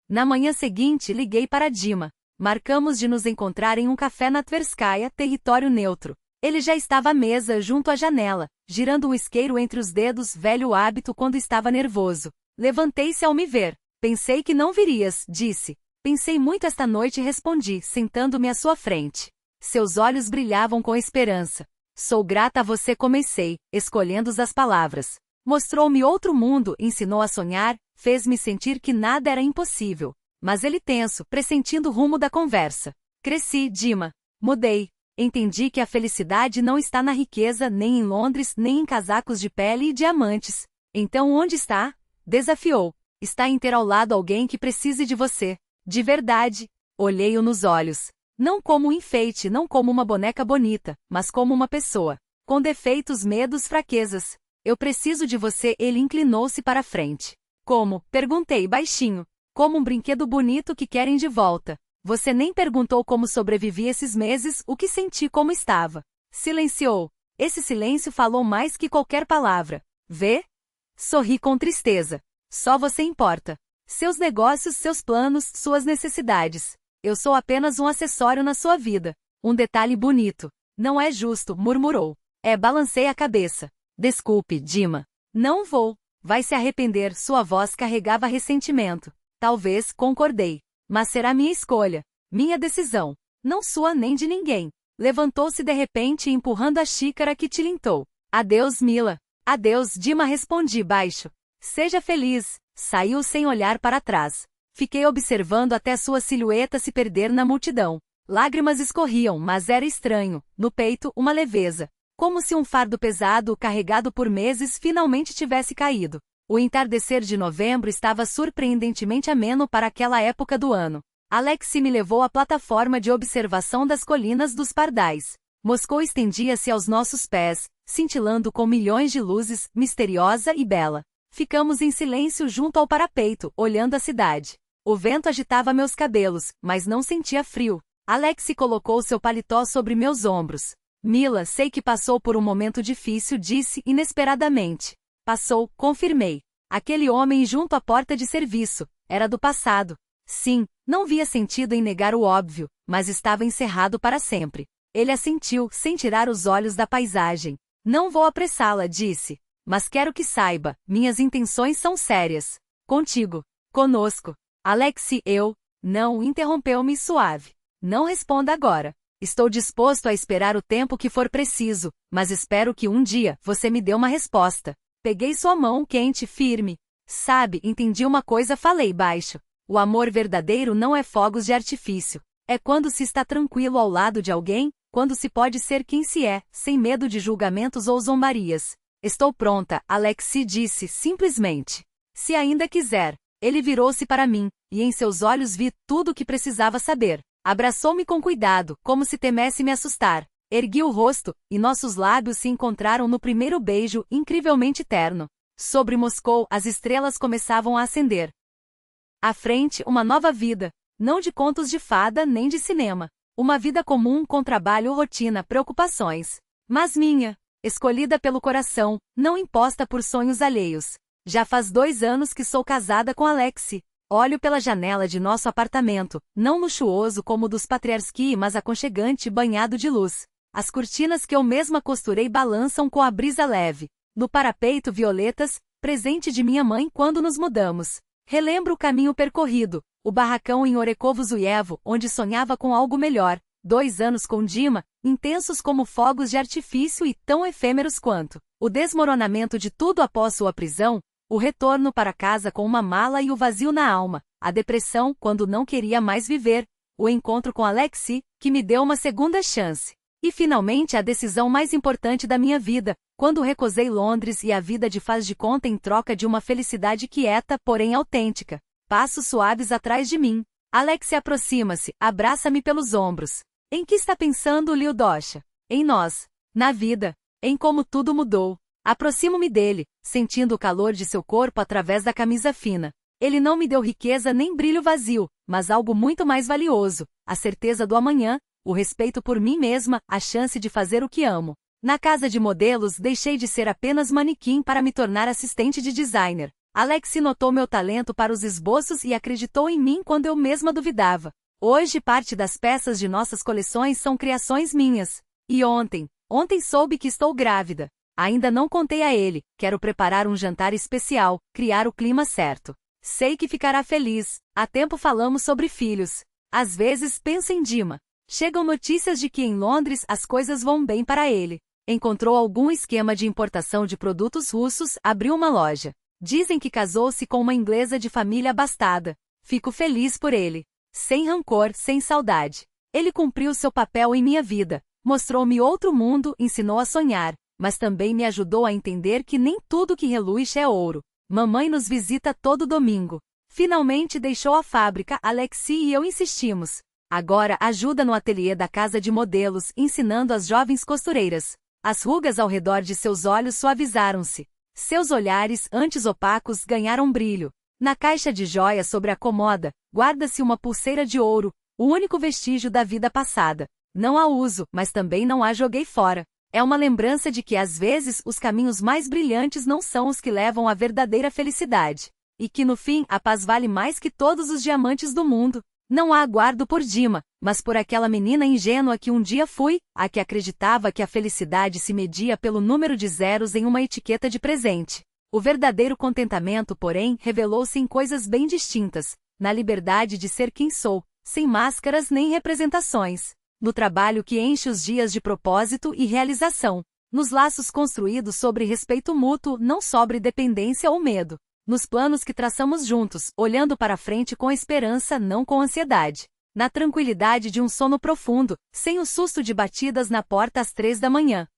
Na manhã seguinte, liguei para Dima. Marcamos de nos encontrar em um café na Tverskaya, território neutro. Ele já estava à mesa, junto à janela, girando um isqueiro entre os dedos, velho hábito quando estava nervoso. Levantei-se ao me ver. Pensei que não virias, disse. Pensei muito esta noite, respondi, sentando-me à sua frente. Seus olhos brilhavam com esperança. Sou grata a você, comecei, escolhendo as palavras. Mostrou-me outro mundo, ensinou a sonhar, fez-me sentir que nada era impossível. Mas ele tenso, pressentindo o rumo da conversa. Cresci, Dima. Mudei. Entendi que a felicidade não está na riqueza, nem em Londres, nem em casacos de pele e diamantes. Então onde está? Desafiou. Está em ter ao lado alguém que precise de você. De verdade. Olhei-o nos olhos. Não como um enfeite, não como uma boneca bonita, mas como uma pessoa. Com defeitos, medos, fraquezas. Eu preciso de você. Ele inclinou-se para a frente. Como? Perguntei baixinho. Como um brinquedo bonito que querem de volta. Você nem perguntou como sobrevivi esses meses, o que senti, como estava. Silenciou. Esse silêncio falou mais que qualquer palavra. Vê? Sorri com tristeza. Só você importa. Seus negócios, seus planos, suas necessidades. Eu sou apenas um acessório na sua vida. Um detalhe bonito. Não é justo, murmurou. Balancei a cabeça. Desculpe, Dima. Não vou. Vai se arrepender, sua voz carregava ressentimento. Talvez, concordei. Mas será minha escolha. Minha decisão. Não sua nem de ninguém. Levantou-se de repente, empurrando a xícara que tilintou. Adeus, Mila. Adeus, Dima, respondi baixo. Seja feliz. Saiu sem olhar para trás. Fiquei observando até sua silhueta se perder na multidão. Lágrimas escorriam, mas era estranho. No peito, uma leveza. Como se um fardo pesado, carregado por meses, finalmente tivesse caído. O entardecer de novembro estava surpreendentemente ameno para aquela época do ano. Alexi me levou à plataforma de observação das colinas dos Pardais. Moscou estendia-se aos nossos pés, cintilando com milhões de luzes, misteriosa e bela. Ficamos em silêncio junto ao parapeito, olhando a cidade. O vento agitava meus cabelos, mas não sentia frio. Alexi colocou seu paletó sobre meus ombros. Mila, sei que passou por um momento difícil, disse inesperadamente. Passou, confirmei. Aquele homem junto à porta de serviço, era do passado. Sim, não via sentido em negar o óbvio, mas estava encerrado para sempre. Ele assentiu, sem tirar os olhos da paisagem. Não vou apressá-la, disse. Mas quero que saiba, minhas intenções são sérias. Contigo. Conosco. Alexi, Não, interrompeu-me suave. Não responda agora. Estou disposto a esperar o tempo que for preciso, mas espero que um dia você me dê uma resposta. Peguei sua mão quente, firme. Sabe, entendi uma coisa, falei baixo. O amor verdadeiro não é fogos de artifício. É quando se está tranquilo ao lado de alguém, quando se pode ser quem se é, sem medo de julgamentos ou zombarias. Estou pronta, Alexei disse, simplesmente. Se ainda quiser. Ele virou-se para mim, e em seus olhos vi tudo o que precisava saber. Abraçou-me com cuidado, como se temesse me assustar. Ergui o rosto, e nossos lábios se encontraram no primeiro beijo, incrivelmente terno. Sobre Moscou, as estrelas começavam a acender. À frente, uma nova vida. Não de contos de fada nem de cinema. Uma vida comum com trabalho, rotina, preocupações. Mas minha. Escolhida pelo coração, não imposta por sonhos alheios. Já faz 2 anos que sou casada com Alexei. Olho pela janela de nosso apartamento, não luxuoso como o dos Patriarski, mas aconchegante e banhado de luz. As cortinas que eu mesma costurei balançam com a brisa leve. No parapeito violetas, presente de minha mãe quando nos mudamos. Relembro o caminho percorrido, o barracão em Orekovo-Zuyevo, onde sonhava com algo melhor. 2 anos com Dima, intensos como fogos de artifício e tão efêmeros quanto o desmoronamento de tudo após sua prisão, o retorno para casa com uma mala e o vazio na alma, a depressão quando não queria mais viver, o encontro com Alexei, que me deu uma segunda chance. E finalmente a decisão mais importante da minha vida, quando recusei Londres e a vida de faz de conta em troca de uma felicidade quieta, porém autêntica. Passos suaves atrás de mim. Alexei aproxima-se, abraça-me pelos ombros. Em que está pensando, Lyudosha? Em nós. Na vida. Em como tudo mudou. Aproximo-me dele, sentindo o calor de seu corpo através da camisa fina. Ele não me deu riqueza nem brilho vazio, mas algo muito mais valioso, a certeza do amanhã, o respeito por mim mesma, a chance de fazer o que amo. Na casa de modelos deixei de ser apenas manequim para me tornar assistente de designer. Alexei notou meu talento para os esboços e acreditou em mim quando eu mesma duvidava. Hoje parte das peças de nossas coleções são criações minhas. E ontem soube que estou grávida. Ainda não contei a ele, quero preparar um jantar especial, criar o clima certo. Sei que ficará feliz. Há tempo falamos sobre filhos. Às vezes penso em Dima. Chegam notícias de que em Londres as coisas vão bem para ele. Encontrou algum esquema de importação de produtos russos, abriu uma loja. Dizem que casou-se com uma inglesa de família abastada. Fico feliz por ele. Sem rancor, sem saudade. Ele cumpriu seu papel em minha vida. Mostrou-me outro mundo, ensinou a sonhar. Mas também me ajudou a entender que nem tudo que reluz é ouro. Mamãe nos visita todo domingo. Finalmente deixou a fábrica, Alexei e eu insistimos. Agora ajuda no ateliê da casa de modelos, ensinando as jovens costureiras. As rugas ao redor de seus olhos suavizaram-se. Seus olhares, antes opacos, ganharam brilho. Na caixa de joias sobre a comoda, guarda-se uma pulseira de ouro, o único vestígio da vida passada. Não a uso, mas também não a joguei fora. É uma lembrança de que às vezes os caminhos mais brilhantes não são os que levam à verdadeira felicidade. E que no fim a paz vale mais que todos os diamantes do mundo. Não a aguardo por Dima, mas por aquela menina ingênua que um dia fui, a que acreditava que a felicidade se media pelo número de zeros em uma etiqueta de presente. O verdadeiro contentamento, porém, revelou-se em coisas bem distintas, na liberdade de ser quem sou, sem máscaras nem representações. No trabalho que enche os dias de propósito e realização. Nos laços construídos sobre respeito mútuo, não sobre dependência ou medo. Nos planos que traçamos juntos, olhando para frente com esperança, não com ansiedade. Na tranquilidade de um sono profundo, sem o susto de batidas na porta às 3 da manhã.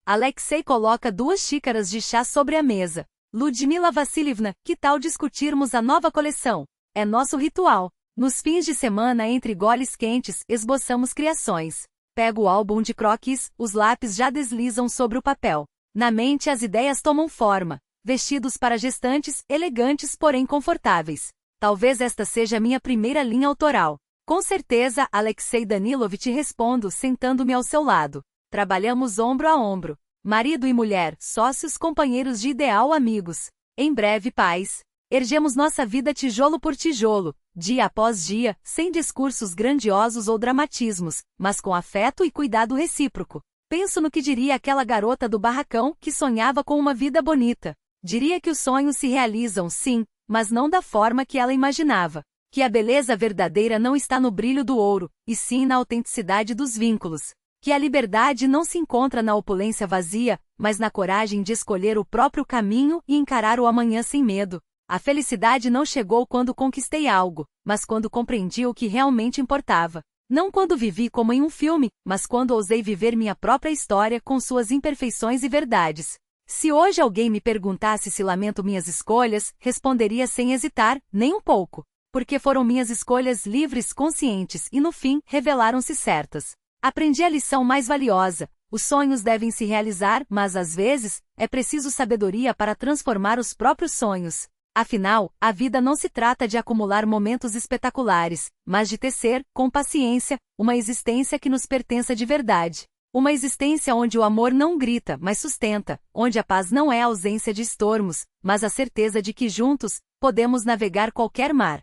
Alexei coloca 2 xícaras de chá sobre a mesa. Ludmila Vassilievna, que tal discutirmos a nova coleção? É nosso ritual. Nos fins de semana entre goles quentes, esboçamos criações. Pego o álbum de croquis, os lápis já deslizam sobre o papel. Na mente as ideias tomam forma. Vestidos para gestantes, elegantes porém confortáveis. Talvez esta seja minha primeira linha autoral. Com certeza, Alexei Danilovich, respondo, sentando-me ao seu lado. Trabalhamos ombro a ombro. Marido e mulher, sócios, companheiros de ideal, amigos. Em breve, pais. Ergemos nossa vida tijolo por tijolo, dia após dia, sem discursos grandiosos ou dramatismos, mas com afeto e cuidado recíproco. Penso no que diria aquela garota do barracão que sonhava com uma vida bonita. Diria que os sonhos se realizam, sim, mas não da forma que ela imaginava. Que a beleza verdadeira não está no brilho do ouro, e sim na autenticidade dos vínculos. Que a liberdade não se encontra na opulência vazia, mas na coragem de escolher o próprio caminho e encarar o amanhã sem medo. A felicidade não chegou quando conquistei algo, mas quando compreendi o que realmente importava. Não quando vivi como em um filme, mas quando ousei viver minha própria história com suas imperfeições e verdades. Se hoje alguém me perguntasse se lamento minhas escolhas, responderia sem hesitar, nem um pouco. Porque foram minhas escolhas livres, conscientes e, no fim, revelaram-se certas. Aprendi a lição mais valiosa. Os sonhos devem se realizar, mas às vezes, é preciso sabedoria para transformar os próprios sonhos. Afinal, a vida não se trata de acumular momentos espetaculares, mas de tecer, com paciência, uma existência que nos pertença de verdade. Uma existência onde o amor não grita, mas sustenta, onde a paz não é a ausência de estormos, mas a certeza de que juntos, podemos navegar qualquer mar.